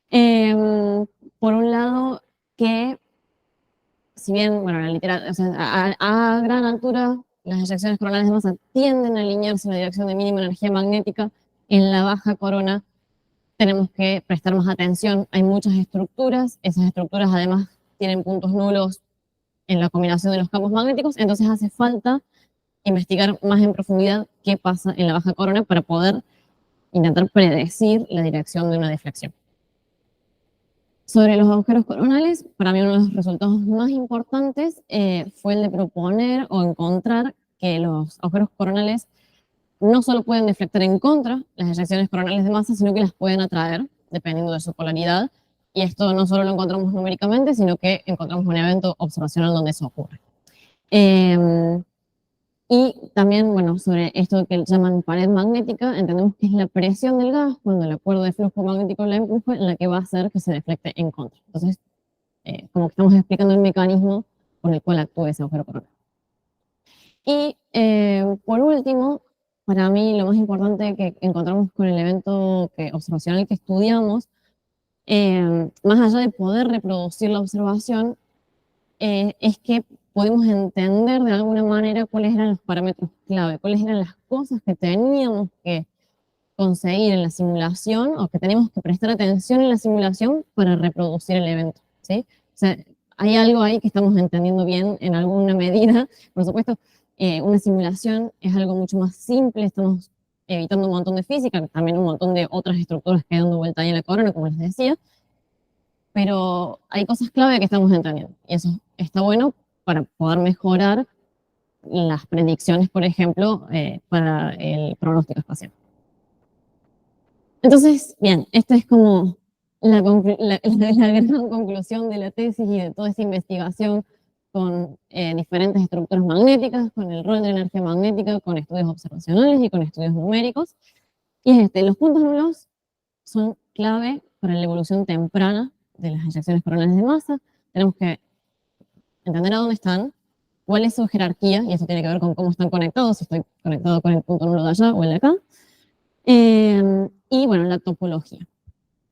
Por un lado, que si bien, bueno, la literatura, o sea, a gran altura, las eyecciones coronales de masa tienden a alinearse en la dirección de mínima energía magnética, en la baja corona tenemos que prestar más atención. Hay muchas estructuras, esas estructuras además tienen puntos nulos en la combinación de los campos magnéticos, entonces hace falta investigar más en profundidad qué pasa en la baja corona para poder intentar predecir la dirección de una deflexión. Sobre los agujeros coronales, para mí uno de los resultados más importantes fue el de proponer o encontrar que los agujeros coronales no solo pueden deflectar en contra las eyecciones coronales de masa, sino que las pueden atraer, dependiendo de su polaridad. Y esto no solo lo encontramos numéricamente, sino que encontramos un evento observacional donde eso ocurre. Y también, bueno, sobre esto que llaman pared magnética, entendemos que es la presión del gas cuando la cuerda de flujo magnético la empuja, la que va a hacer que se deflecte en contra. Entonces, como que estamos explicando el mecanismo por el cual actúa ese agujero coronal. Y por último, para mí lo más importante que encontramos con el evento observacional que estudiamos, más allá de poder reproducir la observación, es que pudimos entender de alguna manera cuáles eran los parámetros clave, cuáles eran las cosas que teníamos que conseguir en la simulación o que teníamos que prestar atención en la simulación para reproducir el evento, ¿sí? O sea, hay algo ahí que estamos entendiendo bien en alguna medida. Por supuesto, una simulación es algo mucho más simple, estamos evitando un montón de física, también un montón de otras estructuras que dando vuelta ahí en la corona, como les decía, pero hay cosas clave que estamos entendiendo y eso está bueno para poder mejorar las predicciones, por ejemplo, para el pronóstico espacial. Entonces, bien, esta es como la gran conclusión de la tesis y de toda esta investigación con diferentes estructuras magnéticas, con el rol de la energía magnética, con estudios observacionales y con estudios numéricos. Y es los puntos nulos son clave para la evolución temprana de las eyecciones coronales de masa. Tenemos que entender a dónde están, cuál es su jerarquía, y eso tiene que ver con cómo están conectados, si estoy conectado con el punto nulo de allá o el de acá. Y bueno, la topología.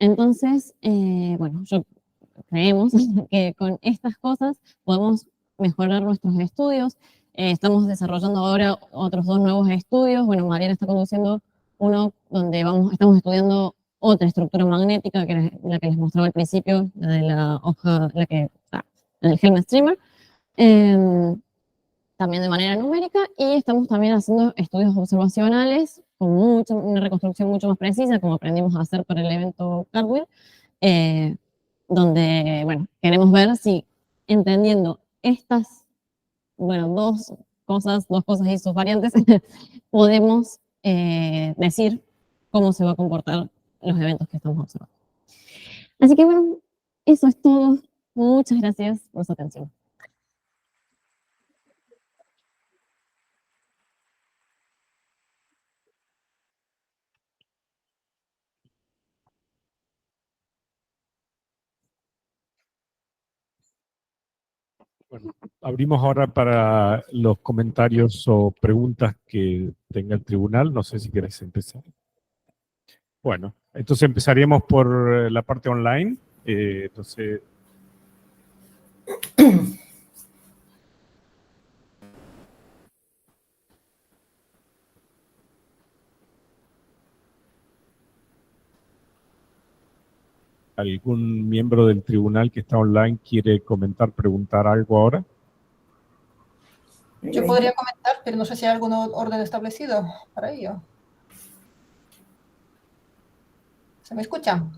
Entonces, bueno, creemos que con estas cosas podemos mejorar nuestros estudios. Estamos desarrollando ahora otros dos nuevos estudios. Bueno, Mariana está conduciendo uno donde estamos estudiando otra estructura magnética, que era la que les mostraba al principio, la de la hoja, la del Helm Streamer, también de manera numérica, y estamos también haciendo estudios observacionales con una reconstrucción mucho más precisa, como aprendimos a hacer para el evento Cartwheel, donde, bueno, queremos ver si entendiendo estas, bueno, dos cosas y sus variantes, podemos decir cómo se va a comportar los eventos que estamos observando. Así que bueno, eso es todo. Muchas gracias por su atención. Bueno, abrimos ahora para los comentarios o preguntas que tenga el tribunal. No sé si quieres empezar. Bueno, entonces empezaríamos por la parte online. Entonces, ¿algún miembro del tribunal que está online quiere comentar, preguntar algo ahora? Yo podría comentar, pero no sé si hay algún orden establecido para ello. ¿Se me escuchan?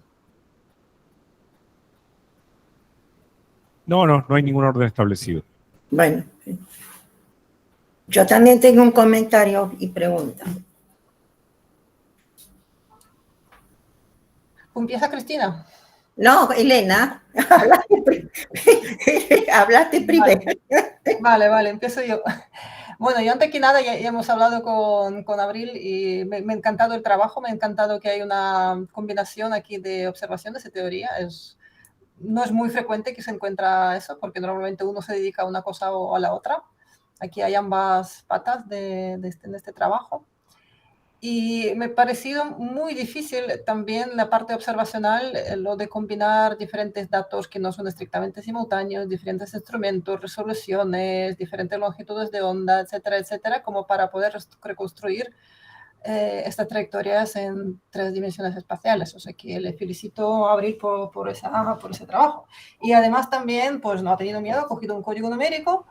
No, no hay ningún orden establecido. Bueno, yo también tengo un comentario y pregunta. ¿Empieza Cristina? No, Elena, hablaste primero. Vale, empiezo yo. Bueno, yo antes que nada ya hemos hablado con Abril y me ha encantado el trabajo, me ha encantado que hay una combinación aquí de observaciones y teoría. No es muy frecuente que se encuentra eso, porque normalmente uno se dedica a una cosa o a la otra. Aquí hay ambas patas en este trabajo. Y me ha parecido muy difícil también la parte observacional, lo de combinar diferentes datos que no son estrictamente simultáneos, diferentes instrumentos, resoluciones, diferentes longitudes de onda, etcétera, etcétera, como para poder reconstruir estas trayectorias en 3 dimensiones espaciales. O sea que le felicito a Abril por ese trabajo. Y además también, pues no ha tenido miedo, ha cogido un código numérico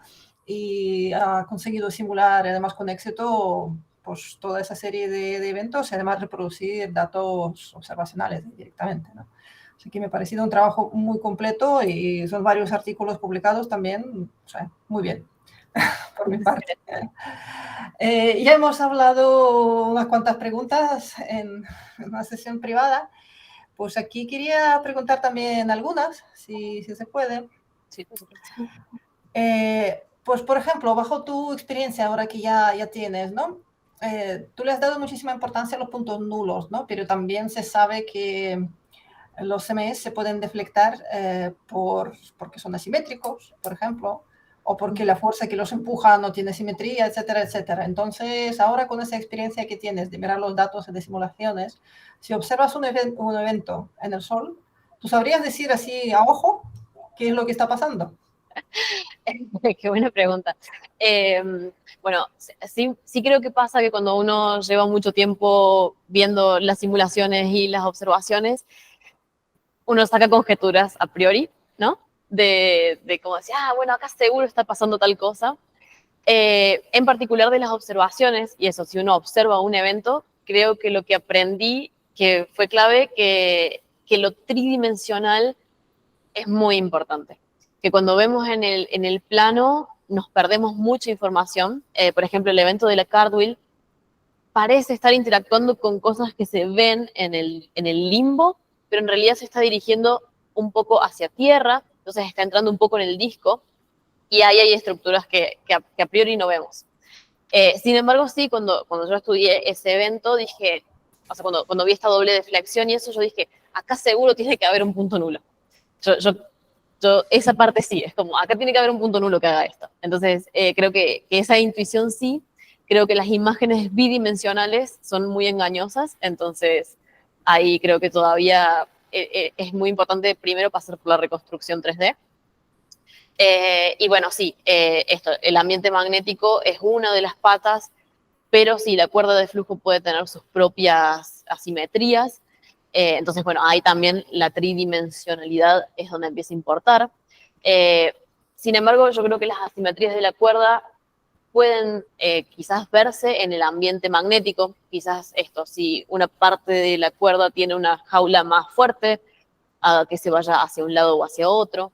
y ha conseguido simular, además con éxito, pues toda esa serie de eventos y además reproducir datos observacionales directamente, ¿no? Así que me ha parecido un trabajo muy completo y son varios artículos publicados también, o sea, muy bien, por mi parte. Ya hemos hablado unas cuantas preguntas en una sesión privada. Pues aquí quería preguntar también algunas, si se puede. Sí, por supuesto. Pues, por ejemplo, bajo tu experiencia, ahora que ya tienes, ¿no? Tú le has dado muchísima importancia a los puntos nulos, ¿no? Pero también se sabe que los CMS se pueden deflectar porque son asimétricos, por ejemplo, o porque la fuerza que los empuja no tiene simetría, etcétera, etcétera. Entonces, ahora con esa experiencia que tienes de mirar los datos de simulaciones, si observas un evento en el Sol, ¿tú sabrías decir así a ojo qué es lo que está pasando? Qué buena pregunta. Bueno, sí creo que pasa que cuando uno lleva mucho tiempo viendo las simulaciones y las observaciones, uno saca conjeturas a priori, ¿no? De como decir, bueno, acá seguro está pasando tal cosa. En particular de las observaciones, y eso, si uno observa un evento, creo que lo que aprendí, que fue clave, que lo tridimensional es muy importante. Que cuando vemos en el plano nos perdemos mucha información. Por ejemplo, el evento de la Cartwheel parece estar interactuando con cosas que se ven en el limbo, pero en realidad se está dirigiendo un poco hacia tierra, entonces está entrando un poco en el disco, y ahí hay estructuras que a priori no vemos. Sin embargo, sí, cuando yo estudié ese evento, dije, o sea, cuando vi esta doble deflexión y eso, yo dije, acá seguro tiene que haber un punto nulo. Yo esa parte sí, es como, acá tiene que haber un punto nulo que haga esto. Entonces, creo que esa intuición sí, creo que las imágenes bidimensionales son muy engañosas, entonces ahí creo que todavía es muy importante primero pasar por la reconstrucción 3D. Y bueno, sí, el ambiente magnético es una de las patas, pero sí, la cuerda de flujo puede tener sus propias asimetrías. Entonces, bueno, ahí también la tridimensionalidad es donde empieza a importar. Sin embargo, yo creo que las asimetrías de la cuerda pueden quizás verse en el ambiente magnético. Quizás esto, si una parte de la cuerda tiene una jaula más fuerte, haga que se vaya hacia un lado o hacia otro.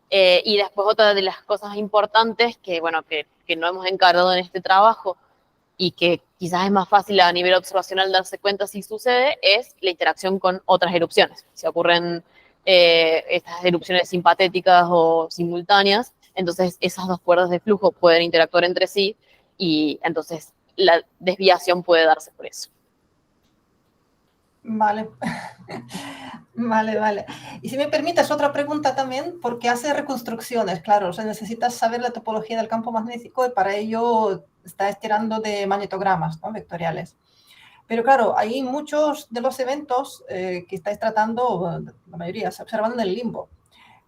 Y después otra de las cosas importantes que, bueno, que no hemos encargado en este trabajo y que quizás es más fácil a nivel observacional darse cuenta si sucede, es la interacción con otras erupciones. Si ocurren estas erupciones simpatéticas o simultáneas, entonces esas dos cuerdas de flujo pueden interactuar entre sí y entonces la desviación puede darse por eso. Vale. Vale. Y si me permites otra pregunta también, porque hace reconstrucciones, claro, o sea, necesitas saber la topología del campo magnético y para ello estás tirando de magnetogramas, ¿no? Vectoriales. Pero claro, hay muchos de los eventos que estáis tratando, la mayoría, se observan en el limbo.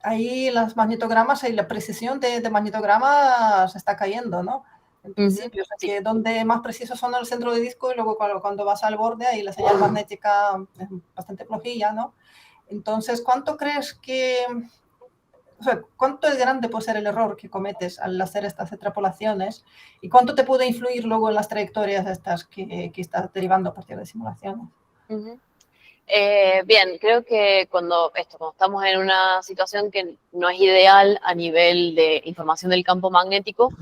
Ahí las magnetogramas y la precisión de magnetogramas está cayendo, ¿no? En principio, o sea, que donde más precisos son el centro de disco y luego cuando vas al borde, ahí la señal magnética es bastante flojilla, ¿no? Entonces, ¿cuánto crees que, o sea, cuánto es grande puede ser el error que cometes al hacer estas extrapolaciones y cuánto te puede influir luego en las trayectorias estas que estás derivando a partir de simulaciones? Bien, creo que cuando estamos en una situación que no es ideal a nivel de información del campo magnético,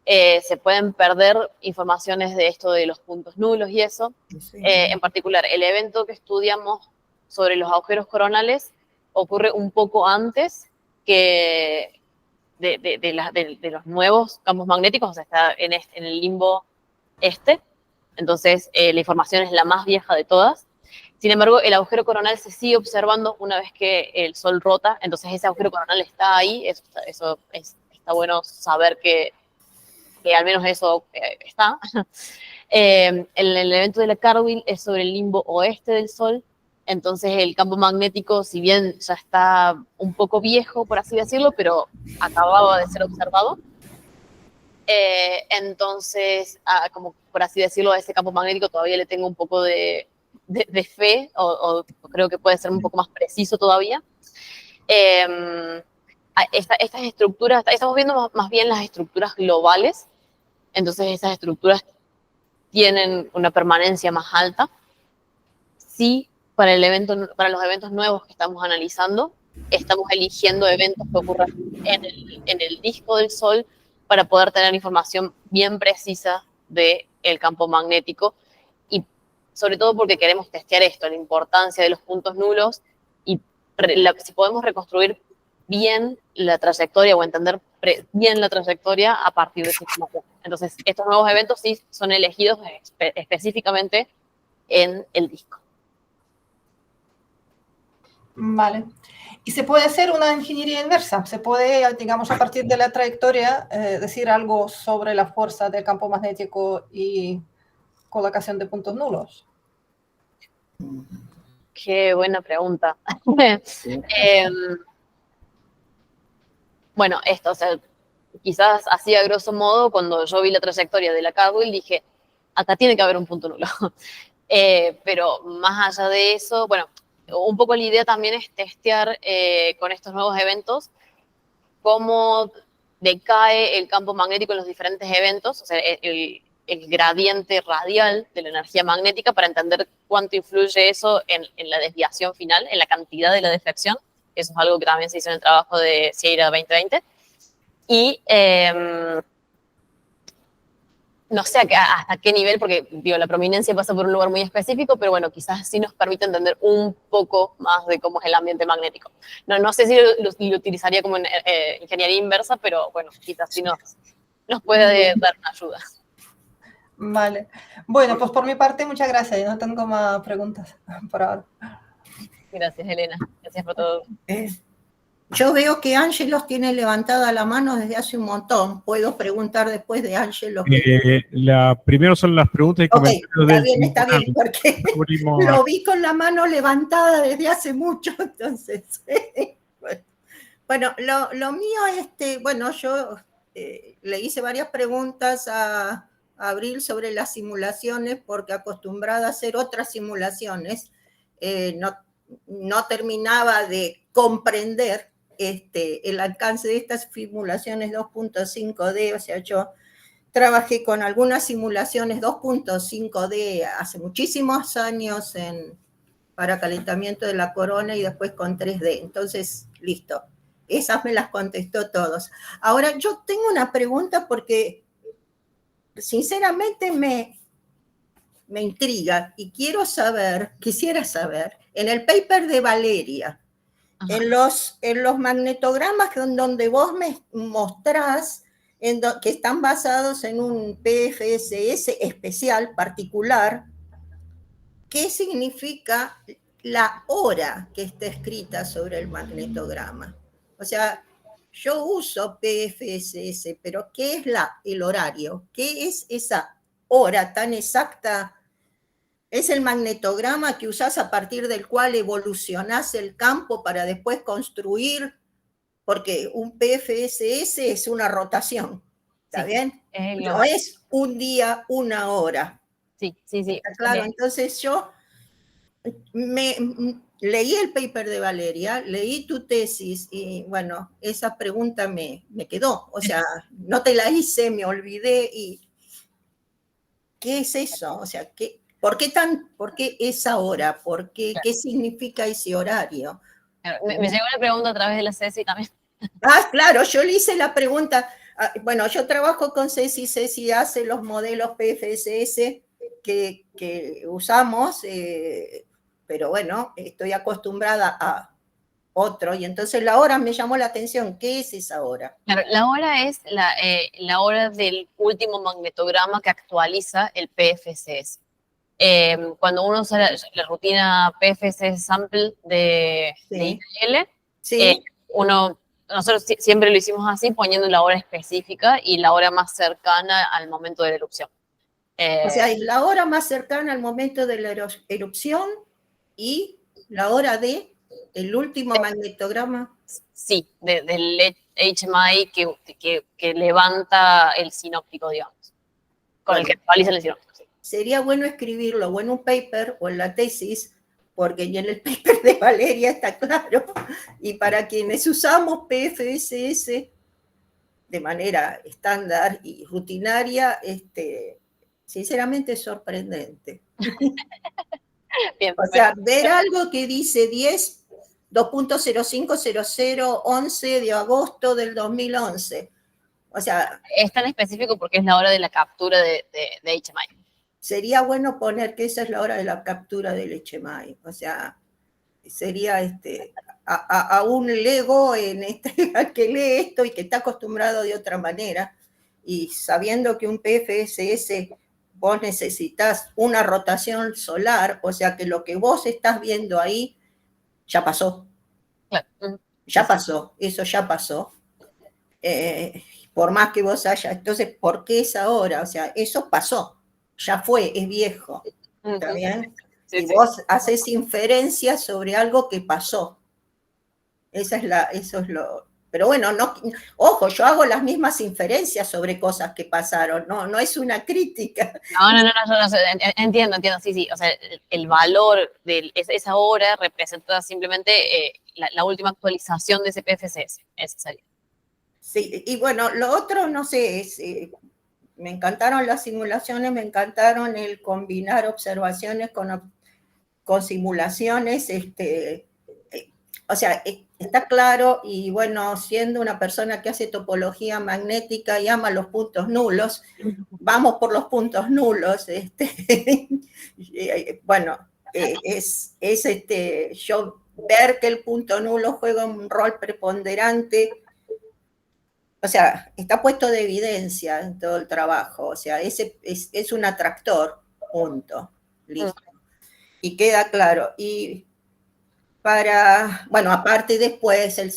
se pueden perder informaciones de esto de los puntos nulos y eso. Sí. En particular, el evento que estudiamos sobre los agujeros coronales ocurre un poco antes que de los nuevos campos magnéticos, o sea, está en el limbo este. Entonces, la información es la más vieja de todas. Sin embargo, el agujero coronal se sigue observando una vez que el Sol rota, entonces ese agujero coronal está ahí, está bueno saber que al menos eso está. El evento de la Cartwheel es sobre el limbo oeste del Sol, entonces el campo magnético, si bien ya está un poco viejo, por así decirlo, pero acababa de ser observado. Entonces, como por así decirlo, a ese campo magnético todavía le tengo un poco de fe, o creo que puede ser un poco más preciso todavía. Estas estructuras, estamos viendo más bien las estructuras globales, entonces esas estructuras tienen una permanencia más alta. Sí, para los eventos nuevos que estamos analizando, estamos eligiendo eventos que ocurran en el disco del Sol para poder tener información bien precisa del campo magnético y sobre todo porque queremos testear esto, la importancia de los puntos nulos y si podemos reconstruir bien la trayectoria o entender bien la trayectoria a partir de esa información. Entonces, estos nuevos eventos sí son elegidos específicamente en el disco. Vale. ¿Y se puede hacer una ingeniería inversa? ¿Se puede, digamos, a partir de la trayectoria, decir algo sobre la fuerza del campo magnético y colocación de puntos nulos? Qué buena pregunta. Bueno, o sea, quizás así a grosso modo, cuando yo vi la trayectoria de la Cartwheel, dije, acá tiene que haber un punto nulo. Pero más allá de eso, bueno, un poco la idea también es testear con estos nuevos eventos cómo decae el campo magnético en los diferentes eventos, o sea, el gradiente radial de la energía magnética para entender cuánto influye eso en la desviación final, en la cantidad de la deflexión. Eso es algo que también se hizo en el trabajo de Sierra 2020. Y no sé hasta qué nivel, porque digo, la prominencia pasa por un lugar muy específico, pero bueno, quizás sí nos permite entender un poco más de cómo es el ambiente magnético. No sé si lo utilizaría como en ingeniería inversa, pero bueno, quizás sí nos puede dar una ayuda. Vale. Bueno, pues por mi parte, muchas gracias. Yo no tengo más preguntas por ahora. Gracias, Elena. Gracias por todo. Yo veo que Ángelos tiene levantada la mano desde hace un montón. ¿Puedo preguntar después de Ángelos? Primero son las preguntas y comentarios está bien, porque lo vi con la mano levantada desde hace mucho, entonces. Bueno, lo mío es, bueno, yo le hice varias preguntas a Abril sobre las simulaciones, porque acostumbrada a hacer otras simulaciones, no terminaba de comprender el alcance de estas simulaciones 2.5D, o sea, yo trabajé con algunas simulaciones 2.5D hace muchísimos años para calentamiento de la corona y después con 3D. Entonces, listo. Esas me las contestó todos. Ahora, yo tengo una pregunta porque sinceramente me intriga y quisiera saber, en el paper de Valeria, en los magnetogramas donde vos me mostrás que están basados en un PFSS especial, particular, ¿qué significa la hora que está escrita sobre el magnetograma? O sea, yo uso PFSS, pero ¿qué es el horario? ¿Qué es esa hora tan exacta? ¿Es el magnetograma que usás a partir del cual evolucionás el campo para después construir? Porque un PFSS es una rotación, ¿está bien? No es un día, una hora. Sí. ¿Está claro? Entonces yo leí el paper de Valeria, leí tu tesis y bueno, esa pregunta me quedó. O sea, no te la hice, me olvidé y ¿qué es eso? O sea, ¿por qué esa hora? ¿Qué significa ese horario? Me llegó la pregunta a través de la Ceci también. Claro, yo le hice la pregunta. Bueno, yo trabajo con Ceci hace los modelos PFSS que usamos, pero bueno, estoy acostumbrada a otro, y entonces la hora me llamó la atención. ¿Qué es esa hora? Claro, la hora es la hora del último magnetograma que actualiza el PFSS. Cuando uno usa la rutina PFSS sample de ITL, ¿Sí? Nosotros siempre lo hicimos así, poniendo la hora específica y la hora más cercana al momento de la erupción. O sea, es la hora más cercana al momento de la erupción y la hora del último magnetograma. Sí, del HMI que levanta el sinóptico, digamos, con el que actualiza el sinóptico. Sí. Sería bueno escribirlo o en un paper o en la tesis, porque en el paper de Valeria está claro, y para quienes usamos PFSS de manera estándar y rutinaria, sinceramente es sorprendente. Bien, o sea, ver algo que dice 2.050011 de agosto del 2011. O sea, es tan específico porque es la hora de la captura de HMI. Sería bueno poner que esa es la hora de la captura del HMI. O sea, sería a un lego que lee esto y que está acostumbrado de otra manera, y sabiendo que un PFSS vos necesitas una rotación solar, o sea que lo que vos estás viendo ahí ya pasó. Claro. Ya pasó, eso ya pasó. Por más que vos hayas, entonces, ¿por qué es ahora? O sea, eso pasó, ya fue, es viejo, ¿está bien? Sí, y vos haces inferencias sobre algo que pasó. Eso es lo... Pero bueno, ojo, yo hago las mismas inferencias sobre cosas que pasaron, no es una crítica. No, entiendo, sí. O sea, el valor de esa hora representa simplemente la última actualización de ese PFSS. Eso sería. Sí, y bueno, lo otro, no sé, me encantaron las simulaciones, me encantaron el combinar observaciones con simulaciones, o sea, está claro, y bueno, siendo una persona que hace topología magnética y ama los puntos nulos, vamos por los puntos nulos, bueno, yo ver que el punto nulo juega un rol preponderante, o sea, está puesto de evidencia en todo el trabajo, o sea, es un atractor, punto, listo. Y queda claro, y bueno, aparte después el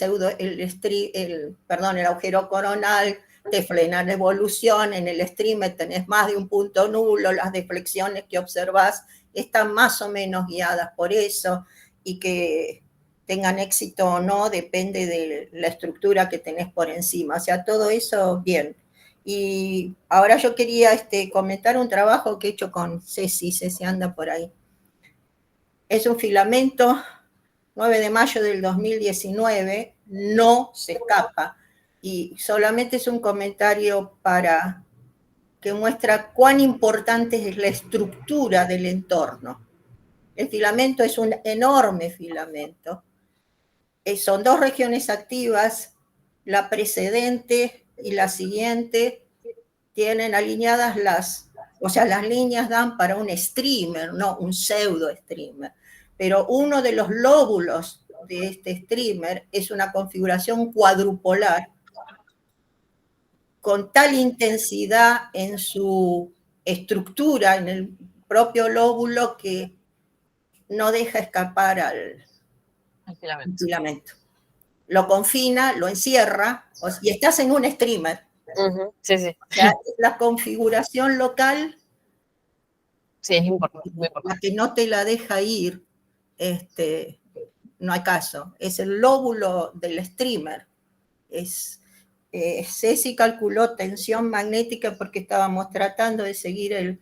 agujero coronal te frena la evolución, en el streamer tenés más de un punto nulo, las deflexiones que observás están más o menos guiadas por eso, y que tengan éxito o no depende de la estructura que tenés por encima, o sea, todo eso bien. Y ahora yo quería comentar un trabajo que he hecho con Ceci anda por ahí. es un filamento 9 de mayo del 2019, no se escapa. Y solamente es un comentario que muestra cuán importante es la estructura del entorno. El filamento es un enorme filamento. Son 2 regiones activas, la precedente y la siguiente tienen alineadas las líneas dan para un streamer, no un pseudo streamer, pero uno de los lóbulos de este streamer es una configuración cuadrupolar con tal intensidad en su estructura, en el propio lóbulo, que no deja escapar al filamento. Lo confina, lo encierra, y estás en un streamer. Sí, sí. O sea, la configuración local, sí, es importante, muy importante. La que no te la deja ir, no hay caso. Es el lóbulo del streamer. Ceci calculó tensión magnética porque estábamos tratando de seguir el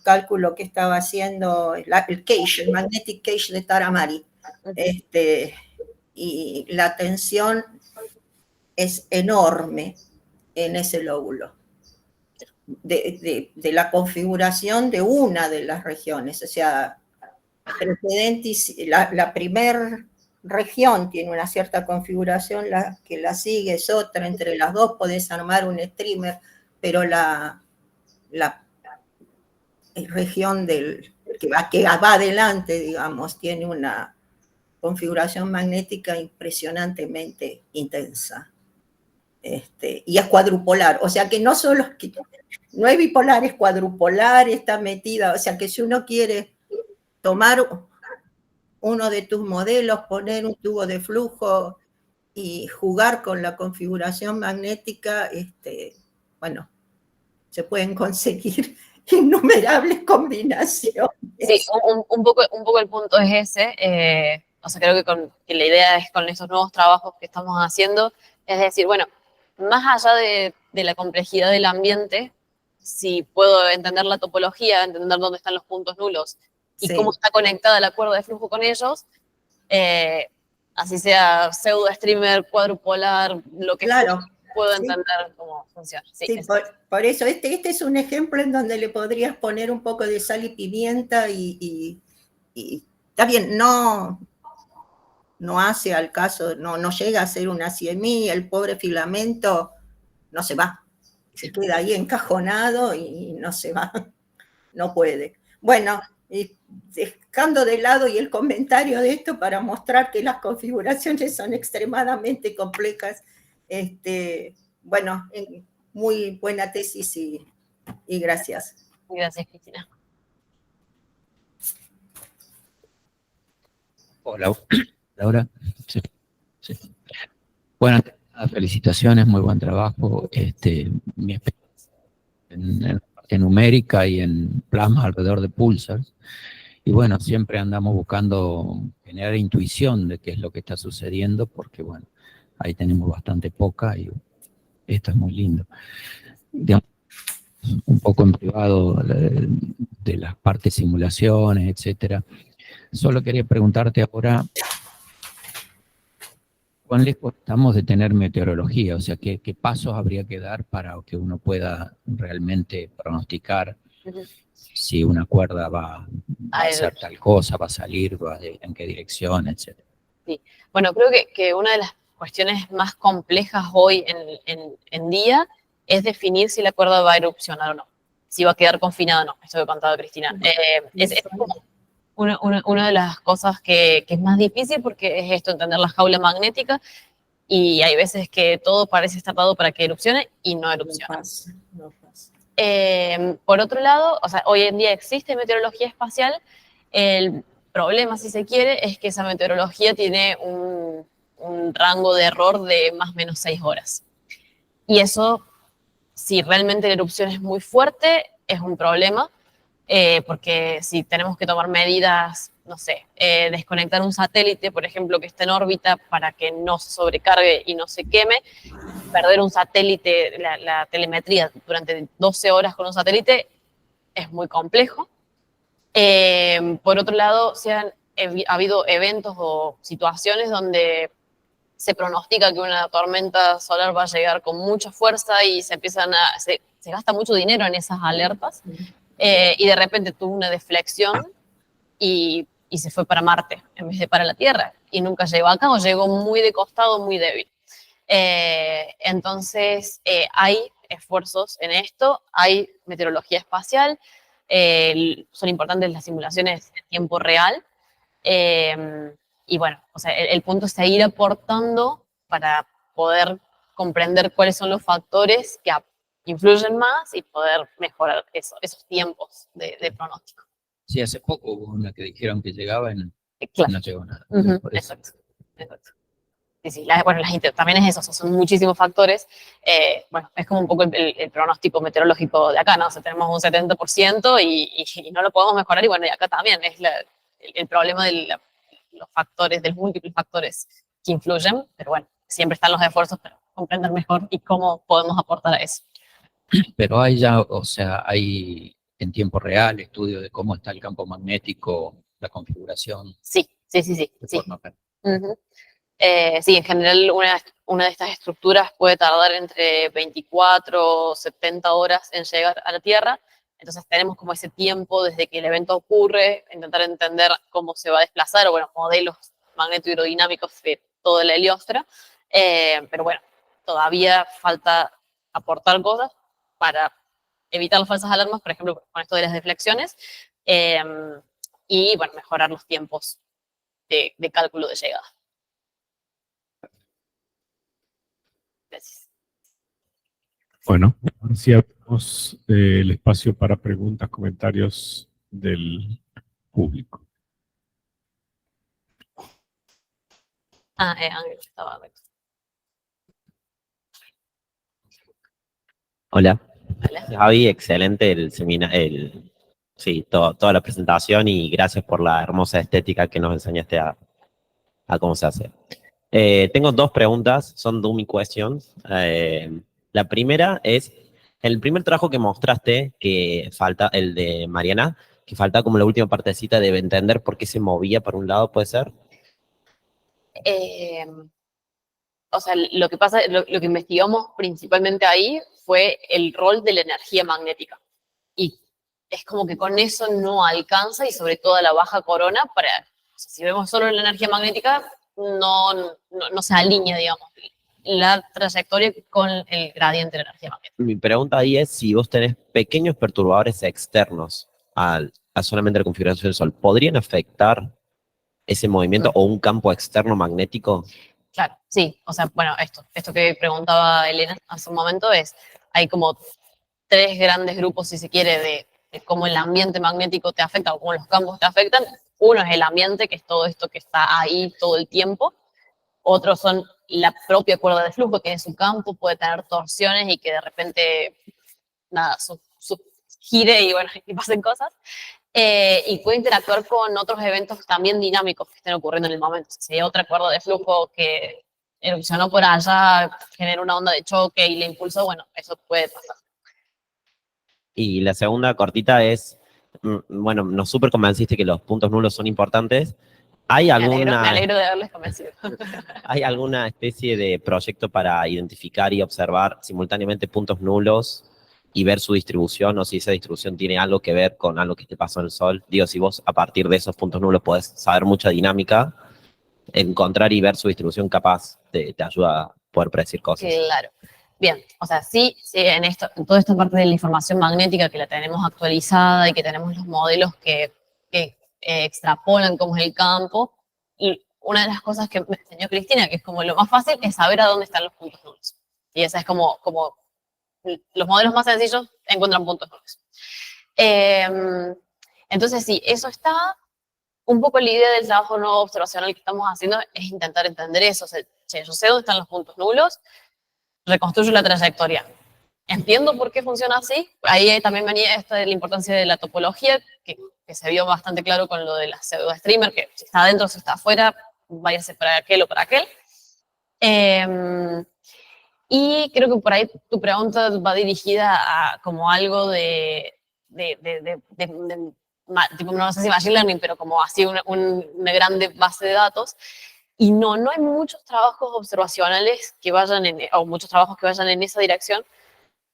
cálculo que estaba haciendo el magnetic cage de Taramari. Y la tensión es enorme en ese lóbulo, de la configuración de una de las regiones. O sea, la primera región tiene una cierta configuración, la que la sigue es otra, entre las dos podés armar un streamer, pero la región que va adelante, digamos, tiene una configuración magnética impresionantemente intensa. Y es cuadrupolar, o sea que no es bipolar, es cuadrupolar, está metida, o sea que si uno quiere tomar uno de tus modelos, poner un tubo de flujo y jugar con la configuración magnética, bueno, se pueden conseguir innumerables combinaciones. Sí, un poco el punto es ese. O sea, creo que la idea es, con estos nuevos trabajos que estamos haciendo, es decir, bueno, más allá de la complejidad del ambiente, si puedo entender la topología, entender dónde están los puntos nulos y cómo está conectada la cuerda de flujo con ellos, así sea pseudo streamer, cuadrupolar, lo que sea, puedo entender cómo funciona. Sí, por eso este es un ejemplo en donde le podrías poner un poco de sal y pimienta y está bien, no hace al caso, no llega a ser una CMI, el pobre filamento no se va, se queda ahí encajonado y no se va, no puede. Bueno, dejando de lado y el comentario de esto para mostrar que las configuraciones son extremadamente complejas, bueno, muy buena tesis y gracias. Gracias, Cristina. Hola, Laura. Sí. Bueno, felicitaciones, muy buen trabajo. Mi experiencia en la parte numérica y en plasma alrededor de pulsars. Y bueno, siempre andamos buscando generar intuición de qué es lo que está sucediendo, porque bueno, ahí tenemos bastante poca y esto es muy lindo. Digamos, un poco en privado de las partes simulaciones, etcétera. Solo quería preguntarte ahora, ¿cuán lejos estamos de tener meteorología? O sea, ¿qué pasos habría que dar para que uno pueda realmente pronosticar si una cuerda va a hacer tal cosa, va a salir, en qué dirección, etcétera? Sí, bueno, creo que una de las cuestiones más complejas hoy en día es definir si la cuerda va a erupcionar o no, si va a quedar confinada o no. Esto que contaba Cristina. Es como una de las cosas que es más difícil, porque es esto, entender la jaula magnética, y hay veces que todo parece estar dado para que erupcione y no erupciona. No pasa. Por otro lado, o sea, hoy en día existe meteorología espacial. El problema, si se quiere, es que esa meteorología tiene un rango de error de más o menos 6 horas. Y eso, si realmente la erupción es muy fuerte, es un problema, porque si tenemos que tomar medidas, no sé, desconectar un satélite, por ejemplo, que esté en órbita para que no se sobrecargue y no se queme, perder un satélite, la telemetría durante 12 horas con un satélite es muy complejo. Por otro lado, ha habido eventos o situaciones donde se pronostica que una tormenta solar va a llegar con mucha fuerza y se gasta mucho dinero en esas alertas, y de repente tuvo una deflexión y se fue para Marte en vez de para la Tierra, y nunca llegó acá, o llegó muy de costado, muy débil. Entonces, hay esfuerzos en esto, hay meteorología espacial, son importantes las simulaciones en tiempo real, y bueno, o sea, el punto es seguir aportando para poder comprender cuáles son los factores que influyen más y poder mejorar esos tiempos de pronóstico. Sí, hace poco hubo una que dijeron que llegaba y Claro. no llegó nada. Por eso. Exacto. Sí, bueno, también es eso, son muchísimos factores. Bueno, es como un poco el pronóstico meteorológico de acá, ¿no? O sea, tenemos un 70% y no lo podemos mejorar, y bueno, y acá también es el problema de los factores, de los múltiples factores que influyen, pero bueno, siempre están los esfuerzos para comprender mejor y cómo podemos aportar a eso. Pero hay ya, o sea, hay en tiempo real estudio de cómo está el campo magnético, la configuración. Sí. De forma Sí, en general una de estas estructuras puede tardar entre 24 o 70 horas en llegar a la Tierra. Entonces tenemos como ese tiempo desde que el evento ocurre, intentar entender cómo se va a desplazar, o bueno, modelos magnetohidrodinámicos de toda la heliosfera. Pero bueno, todavía falta aportar cosas para evitar las falsas alarmas, por ejemplo, con esto de las deflexiones, y bueno, mejorar los tiempos de cálculo de llegada. Gracias. Bueno, ahora sí abrimos el espacio para preguntas, comentarios del público. Ángel estaba. Hola. Hola. Javi, excelente el seminario, sí, toda la presentación, y gracias por la hermosa estética que nos enseñaste a cómo se hace. Tengo dos preguntas, son dummy questions. La primera es, el primer trabajo que mostraste, que falta, el de Mariana, que falta como la última partecita de entender por qué se movía para un lado, ¿puede ser? O sea, lo que pasa, lo que investigamos principalmente ahí fue el rol de la energía magnética. Y es como que con eso no alcanza, y sobre todo a la baja corona, o sea, si vemos solo la energía magnética, no se alinea, digamos, la trayectoria con el gradiente de la energía magnética. Mi pregunta ahí es si vos tenés pequeños perturbadores externos a solamente la configuración del Sol, ¿podrían afectar ese movimiento o un campo externo magnético? Claro, sí. O sea, bueno, esto que preguntaba Elena hace un momento hay como tres grandes grupos, si se quiere, de cómo el ambiente magnético te afecta o cómo los campos te afectan. Uno es el ambiente, que es todo esto que está ahí todo el tiempo. Otros son la propia cuerda de flujo, tiene su campo, puede tener torsiones y que de repente, nada, gire y bueno, y pasen cosas. Y puede interactuar con otros eventos también dinámicos que estén ocurriendo en el momento. Si hay otra cuerda de flujo que erupcionó por allá, genera una onda de choque y le impulsó, bueno, eso puede pasar. Y la segunda cortita es, bueno, nos súper convenciste que los puntos nulos son importantes. ¿Hay alguna, me alegro de haberles convencido. ¿hay alguna especie de proyecto para identificar y observar simultáneamente puntos nulos y ver su distribución, o si esa distribución tiene algo que ver con algo que te pasó en el Sol? Digo, si vos a partir de esos puntos nulos podés saber mucha dinámica, encontrar y ver su distribución capaz te ayuda a poder predecir cosas. Claro. Bien, o sea, sí, en toda esta parte de la información magnética que la tenemos actualizada y que tenemos los modelos que extrapolan cómo es el campo, y una de las cosas que me enseñó Cristina, que es como lo más fácil, es saber a dónde están los puntos nulos. Y esa es como los modelos más sencillos encuentran puntos nulos. Entonces, sí, eso está. Un poco la idea del trabajo no observacional que estamos haciendo es intentar entender eso. O sea, yo sé dónde están los puntos nulos, reconstruyo la trayectoria. Entiendo por qué funciona así. Ahí también venía esta de la importancia de la topología, que se vio bastante claro con lo de la pseudo-streamer, que si está adentro, si está afuera, váyase para aquel o para aquel. Y creo que por ahí tu pregunta va dirigida a como algo de tipo, no sé si machine learning, pero como así una grande base de datos. Y no hay muchos trabajos observacionales que vayan o muchos trabajos que vayan en esa dirección.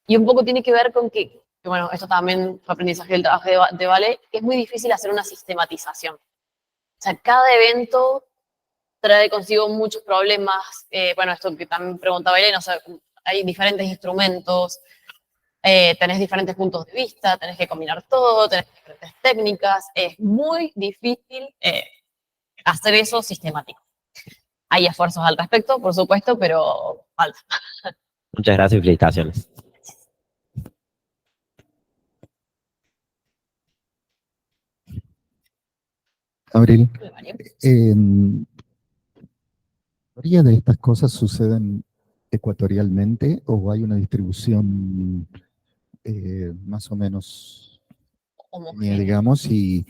Y un poco tiene que ver con que bueno, esto también fue aprendizaje del trabajo de Vale, que es muy difícil hacer una sistematización. O sea, cada evento trae consigo muchos problemas. Bueno, esto que también preguntaba Elena, o sea, hay diferentes instrumentos, tenés diferentes puntos de vista, tenés que combinar todo, tenés diferentes técnicas. Es muy difícil hacer eso sistemático. Hay esfuerzos al respecto, por supuesto, pero falta. Muchas gracias y felicitaciones. Abril, ¿la mayoría de estas cosas suceden ecuatorialmente o hay una distribución más o menos homogénea, digamos, y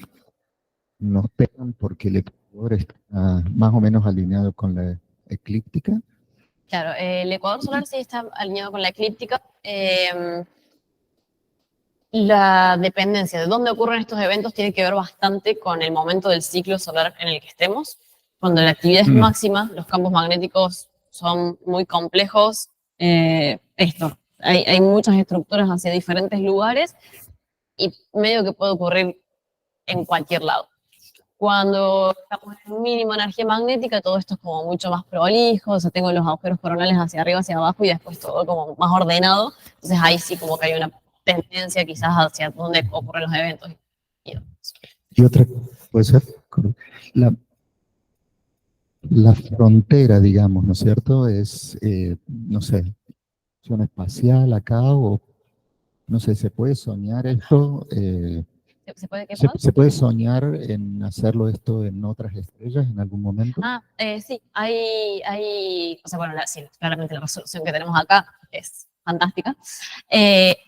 nos pegan porque el Ecuador está más o menos alineado con la eclíptica? Claro, el Ecuador solar sí está alineado con la eclíptica. La dependencia de dónde ocurren estos eventos tiene que ver bastante con el momento del ciclo solar en el que estemos. Cuando la actividad es máxima, los campos magnéticos son muy complejos. Hay muchas estructuras hacia diferentes lugares y medio que puede ocurrir en cualquier lado. Cuando estamos en mínima energía magnética, todo esto es como mucho más prolijo, o sea, tengo los agujeros coronales hacia arriba, hacia abajo y después todo como más ordenado. Entonces ahí sí como que hay una tendencia quizás hacia dónde ocurren los eventos. Y otra, puede ser, la frontera, digamos, ¿no es cierto? Es, no sé, acción espacial acá o, no sé, ¿se puede soñar esto? ¿Se puede qué? ¿Se puede soñar en hacerlo esto en otras estrellas en algún momento? Sí, o sea, bueno, sí, claramente la resolución que tenemos acá es fantástica.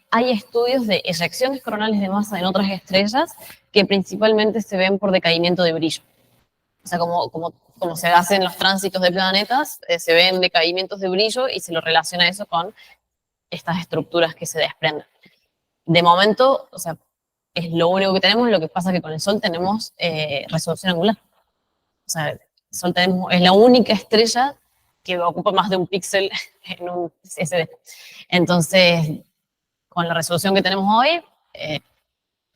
Hay estudios de eyecciones coronales de masa en otras estrellas que principalmente se ven por decaimiento de brillo. O sea, como se hacen los tránsitos de planetas, se ven decaimientos de brillo y se lo relaciona eso con estas estructuras que se desprenden. De momento, o sea, es lo único que tenemos. Lo que pasa es que con el Sol tenemos resolución angular. O sea, el Sol es la única estrella que ocupa más de un píxel en un SD. Entonces, con la resolución que tenemos hoy,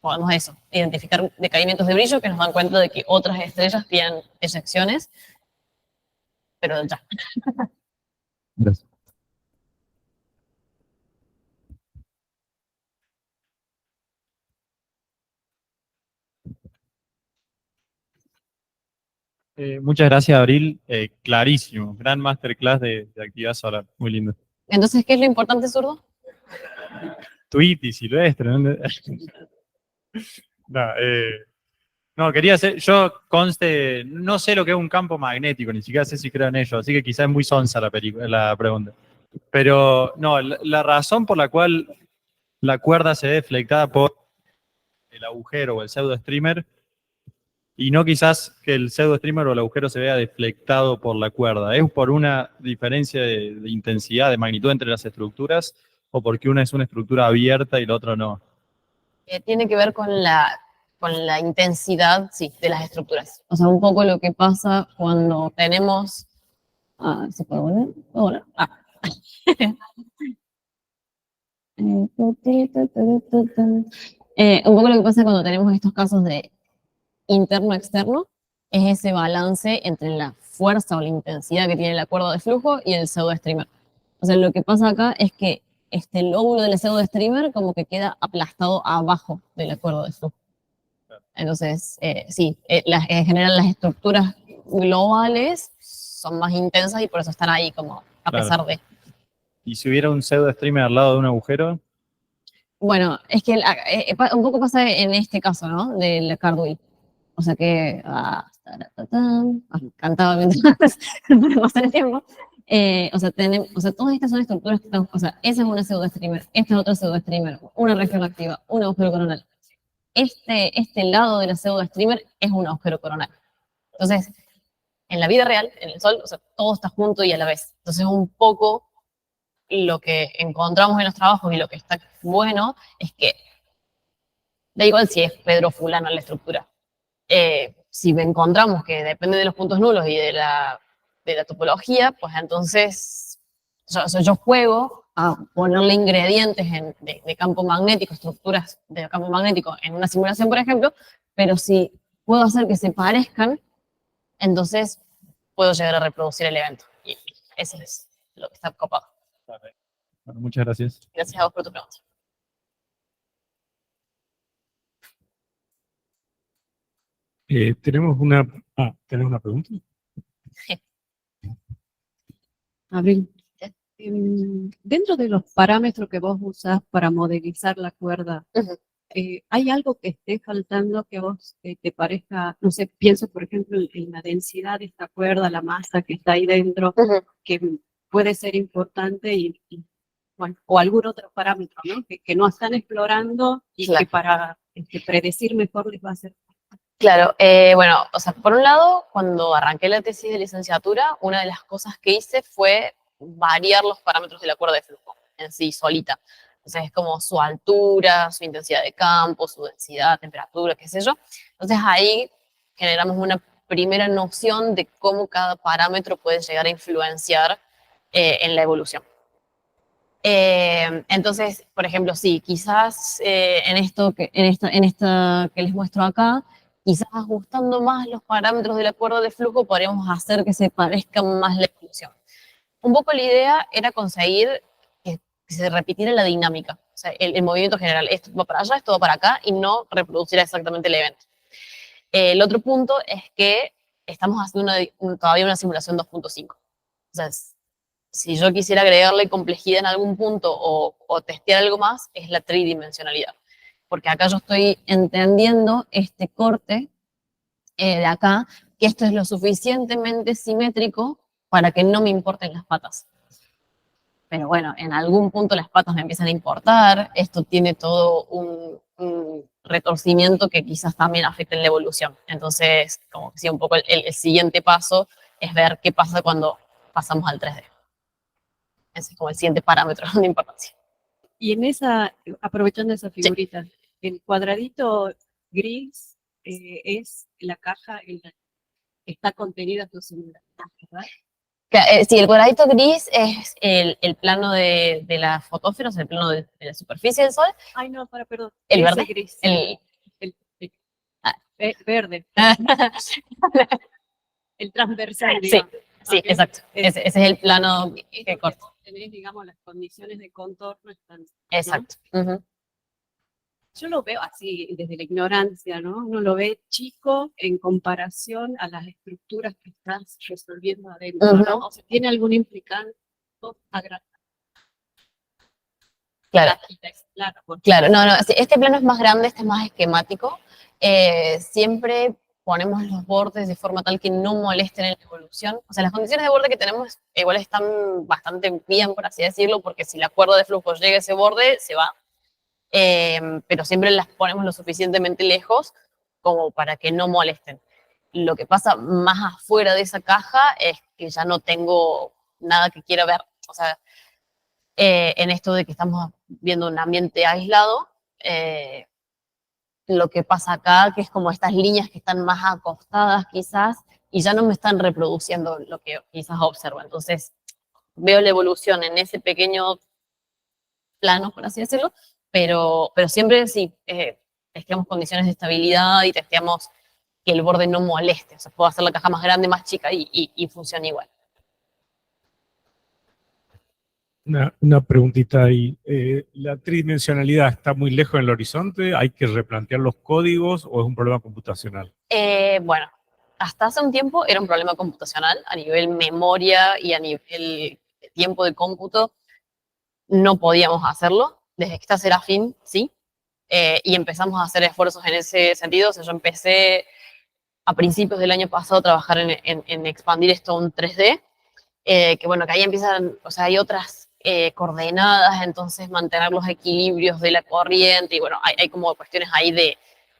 podemos identificar decaimientos de brillo que nos dan cuenta de que otras estrellas tienen eyecciones, pero ya. Gracias. Muchas gracias, Abril. Clarísimo. Gran masterclass de actividad solar. Muy lindo. Entonces, ¿qué es lo importante, zurdo? Tweet y silvestre. No, quería hacer, yo conste, no sé lo que es un campo magnético, ni siquiera sé si creo en ello, así que quizás es muy sonsa la pregunta. Pero no, la razón por la cual la cuerda se ve deflectada por el agujero o el pseudo streamer, y no quizás que el pseudo streamer o el agujero se vea deflectado por la cuerda, es por una diferencia de intensidad, de magnitud entre las estructuras, o porque una es una estructura abierta y la otra no. Tiene que ver con la intensidad, sí, de las estructuras. O sea, un poco lo que pasa cuando tenemos... ¿se puede volver? ¿Puedo volver? Un poco lo que pasa cuando tenemos estos casos de interno-externo es ese balance entre la fuerza o la intensidad que tiene la cuerda de flujo y el pseudo-streamer. O sea, lo que pasa acá es que este lóbulo del pseudo-streamer como que queda aplastado abajo de la cuerda de flujo. Entonces, sí, en general las estructuras globales son más intensas y por eso están ahí como a pesar de... ¿Y si hubiera un pseudo streamer al lado de un agujero? Bueno, es que un poco pasa en este caso, ¿no? Del Cardwell. O sea que... cantaba mientras para pasar el tiempo. O sea, todas estas son estructuras que están... O sea, esa es una pseudo streamer, esta es otra pseudo streamer, una región activa, un agujero coronal. Este lado de la pseudo streamer es un agujero coronal. Entonces, en la vida real, en el Sol, o sea, todo está junto y a la vez. Entonces, un poco lo que encontramos en los trabajos y lo que está bueno es que Da igual si es Pedro fulano en la estructura. Si encontramos que depende de los puntos nulos y de la topología, pues entonces yo juego a ponerle ingredientes de campo magnético, estructuras de campo magnético en una simulación, por ejemplo, pero si puedo hacer que se parezcan, entonces puedo llegar a reproducir el evento. Y eso es lo que está copado. Bueno, muchas gracias. Gracias a vos por tu pregunta. Tenemos una pregunta. Abril, dentro de los parámetros que vos usás para modelizar la cuerda, Ujú. ¿hay algo que esté faltando que a vos te parezca, no sé, pienso por ejemplo en la densidad de esta cuerda, la masa que está ahí dentro, Ujú. que puede ser importante bueno, o algún otro parámetro, ¿no? Que no están explorando y Claro. que para predecir mejor les va a ser. Claro, bueno, o sea, por un lado, cuando arranqué la tesis de licenciatura, una de las cosas que hice fue variar los parámetros de la cuerda de flujo en sí, solita. Entonces, es como su altura, su intensidad de campo, su densidad, temperatura, qué sé yo. Entonces, ahí generamos una primera noción de cómo cada parámetro puede llegar a influenciar en la evolución. Entonces, por ejemplo, sí, quizás en esta que les muestro acá, quizás ajustando más los parámetros de la cuerda de flujo podríamos hacer que se parezca más la evolución. Un poco la idea era conseguir que se repitiera la dinámica, o sea, el movimiento general, esto va para allá, esto va para acá, y no reproducir exactamente el evento. El otro punto es que estamos haciendo todavía una simulación 2.5. O sea, si yo quisiera agregarle complejidad en algún punto o testear algo más, es la tridimensionalidad. Porque acá yo estoy entendiendo este corte de acá, que esto es lo suficientemente simétrico para que no me importen las patas. Pero bueno, en algún punto las patas me empiezan a importar, esto tiene todo un retorcimiento que quizás también afecte en la evolución. Entonces, como que sí, un poco el siguiente paso es ver qué pasa cuando pasamos al 3D. Ese es como el siguiente parámetro de importancia. Y en aprovechando esa figurita, el cuadradito gris es la caja en la que está contenida tu simulación, ¿verdad? Sí, el cuadradito gris es el plano de la fotósfera, o sea, el plano de la superficie del Sol. Ay, no, perdón. El Ese verde. gris. El verde. El transversal, Sí, digamos. sí, Ok. exacto. Ese es el plano que corta. Tenés, digamos, las condiciones de contorno están. Exacto. Ujú. Yo lo veo así, desde la ignorancia, ¿no? Uno lo ve chico en comparación a las estructuras que estás resolviendo adentro, ¿no? Ujú. O sea, ¿tiene algún implicante? Claro. Porque Claro, no, sí, este plano es más grande, este es más esquemático. Siempre ponemos los bordes de forma tal que no molesten en la evolución. O sea, las condiciones de borde que tenemos igual están bastante bien, por así decirlo, porque si la cuerda de flujo llega a ese borde, se va. Pero siempre las ponemos lo suficientemente lejos como para que no molesten. Lo que pasa más afuera de esa caja es que ya no tengo nada que quiera ver. O sea, en esto de que estamos viendo un ambiente aislado, lo que pasa acá, que es como estas líneas que están más acostadas quizás, y ya no me están reproduciendo lo que quizás observo. Entonces, veo la evolución en ese pequeño plano, por así decirlo, pero siempre sí, testeamos condiciones de estabilidad y testeamos que el borde no moleste. O sea, puedo hacer la caja más grande, más chica y funciona igual. Una preguntita ahí. ¿La tridimensionalidad está muy lejos en el horizonte? ¿Hay que replantear los códigos o es un problema computacional? Bueno, hasta hace un tiempo era un problema computacional a nivel memoria y a nivel tiempo de cómputo. No podíamos hacerlo. Desde que está Serafín, sí. Y empezamos a hacer esfuerzos en ese sentido. O sea, yo empecé a principios del año pasado a trabajar en expandir esto a un 3D. Que bueno, que ahí empiezan, o sea, hay otras coordenadas, entonces mantener los equilibrios de la corriente, y bueno, hay como cuestiones ahí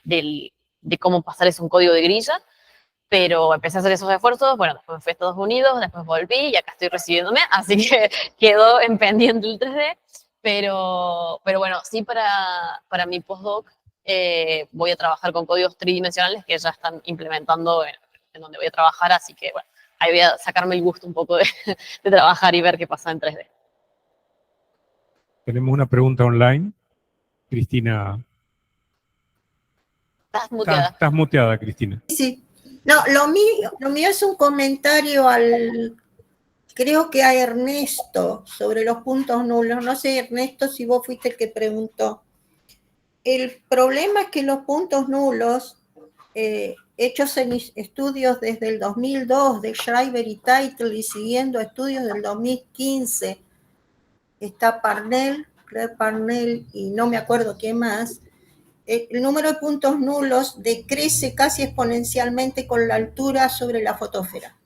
de cómo pasar eso a un código de grilla, pero empecé a hacer esos esfuerzos, bueno, después me fui a Estados Unidos, después volví y acá estoy recibiéndome, así que quedó en pendiente el 3D, pero bueno, sí para mi postdoc voy a trabajar con códigos tridimensionales que ya están implementando en donde voy a trabajar, así que bueno, ahí voy a sacarme el gusto un poco de trabajar y ver qué pasa en 3D. Tenemos una pregunta online. Cristina. Estás muteada. Estás muteada, Cristina. Sí. No, lo mío es un comentario creo que a Ernesto, sobre los puntos nulos. No sé, Ernesto, si vos fuiste el que preguntó. El problema es que los puntos nulos, hechos en estudios desde el 2002, de Schreiber y Teitel, y siguiendo estudios del 2015, está Claire Parnell, y no me acuerdo quién más, el número de puntos nulos decrece casi exponencialmente con la altura sobre la fotósfera.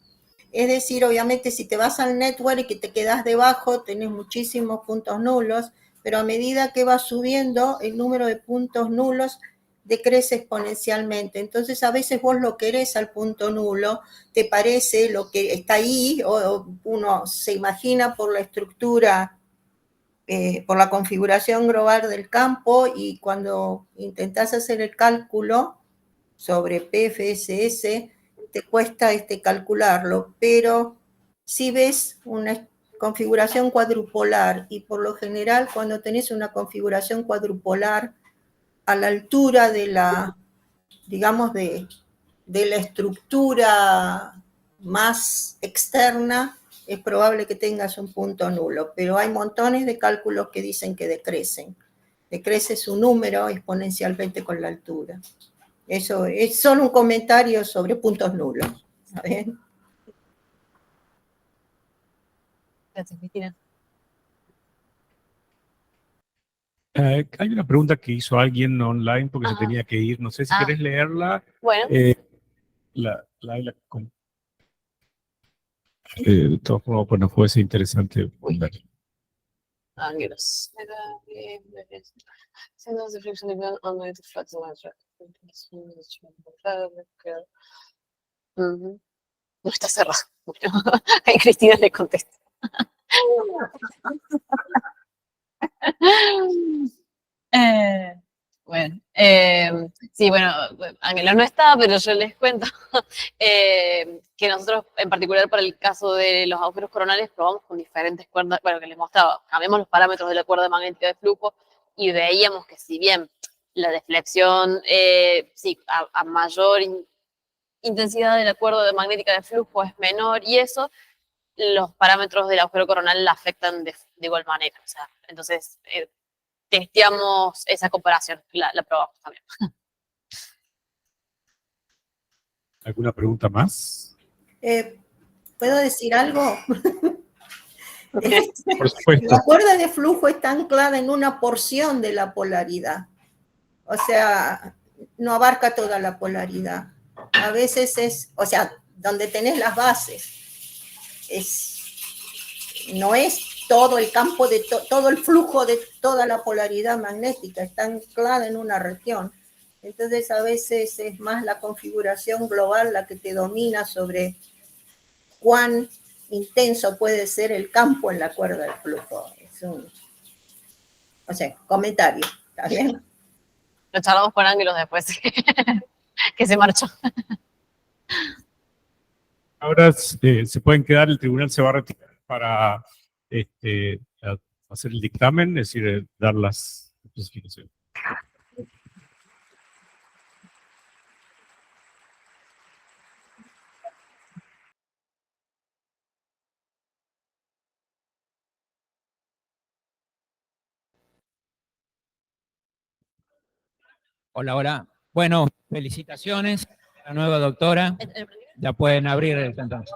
Es decir, obviamente, si te vas al network y que te quedas debajo, tenés muchísimos puntos nulos, pero a medida que vas subiendo, el número de puntos nulos decrece exponencialmente. Entonces, a veces vos lo querés al punto nulo, te parece lo que está ahí, o uno se imagina por la estructura, por la configuración global del campo, y cuando intentás hacer el cálculo sobre PFSS, te cuesta calcularlo, pero si ves una configuración cuadrupolar, y por lo general cuando tenés una configuración cuadrupolar a la altura de la, digamos, de la estructura más externa, es probable que tengas un punto nulo, pero hay montones de cálculos que dicen que decrece su número exponencialmente con la altura. Eso es solo un comentario sobre puntos nulos. ¿Está bien? Gracias, Cristina. Hay una pregunta que hizo alguien online porque Ajá. se tenía que ir. No sé si querés leerla. Bueno. De todas formas, pues nos puede ser interesante ver. Ángulos. No está cerrado. Bueno, ahí Cristina le contesta. Bueno, sí, bueno, Ángela no está, pero yo les cuento que nosotros, en particular para el caso de los agujeros coronales, probamos con diferentes cuerdas, bueno, que les mostraba, cambiamos los parámetros de la cuerda magnética de flujo y veíamos que si bien la deflexión, sí, a mayor intensidad de la cuerda magnética de flujo es menor y eso, los parámetros del agujero coronal la afectan de igual manera. O sea, entonces, testeamos esa comparación, la probamos también. ¿Alguna pregunta más? ¿Puedo decir algo? Por supuesto. La cuerda de flujo está anclada en una porción de la polaridad. O sea, no abarca toda la polaridad. A veces o sea, donde tenés las bases, no es todo el campo, todo el flujo de toda la polaridad magnética, está anclada en una región. Entonces, a veces es más la configuración global la que te domina sobre cuán intenso puede ser el campo en la cuerda del flujo. Es o sea, comentario, ¿está bien? Lo charlamos con Ángelos después, que se marchó. Ahora se pueden quedar, el tribunal se va a retirar para hacer el dictamen, es decir, dar las especificaciones. Hola, hola. Bueno, felicitaciones a la nueva doctora. Ya pueden abrir el entonces.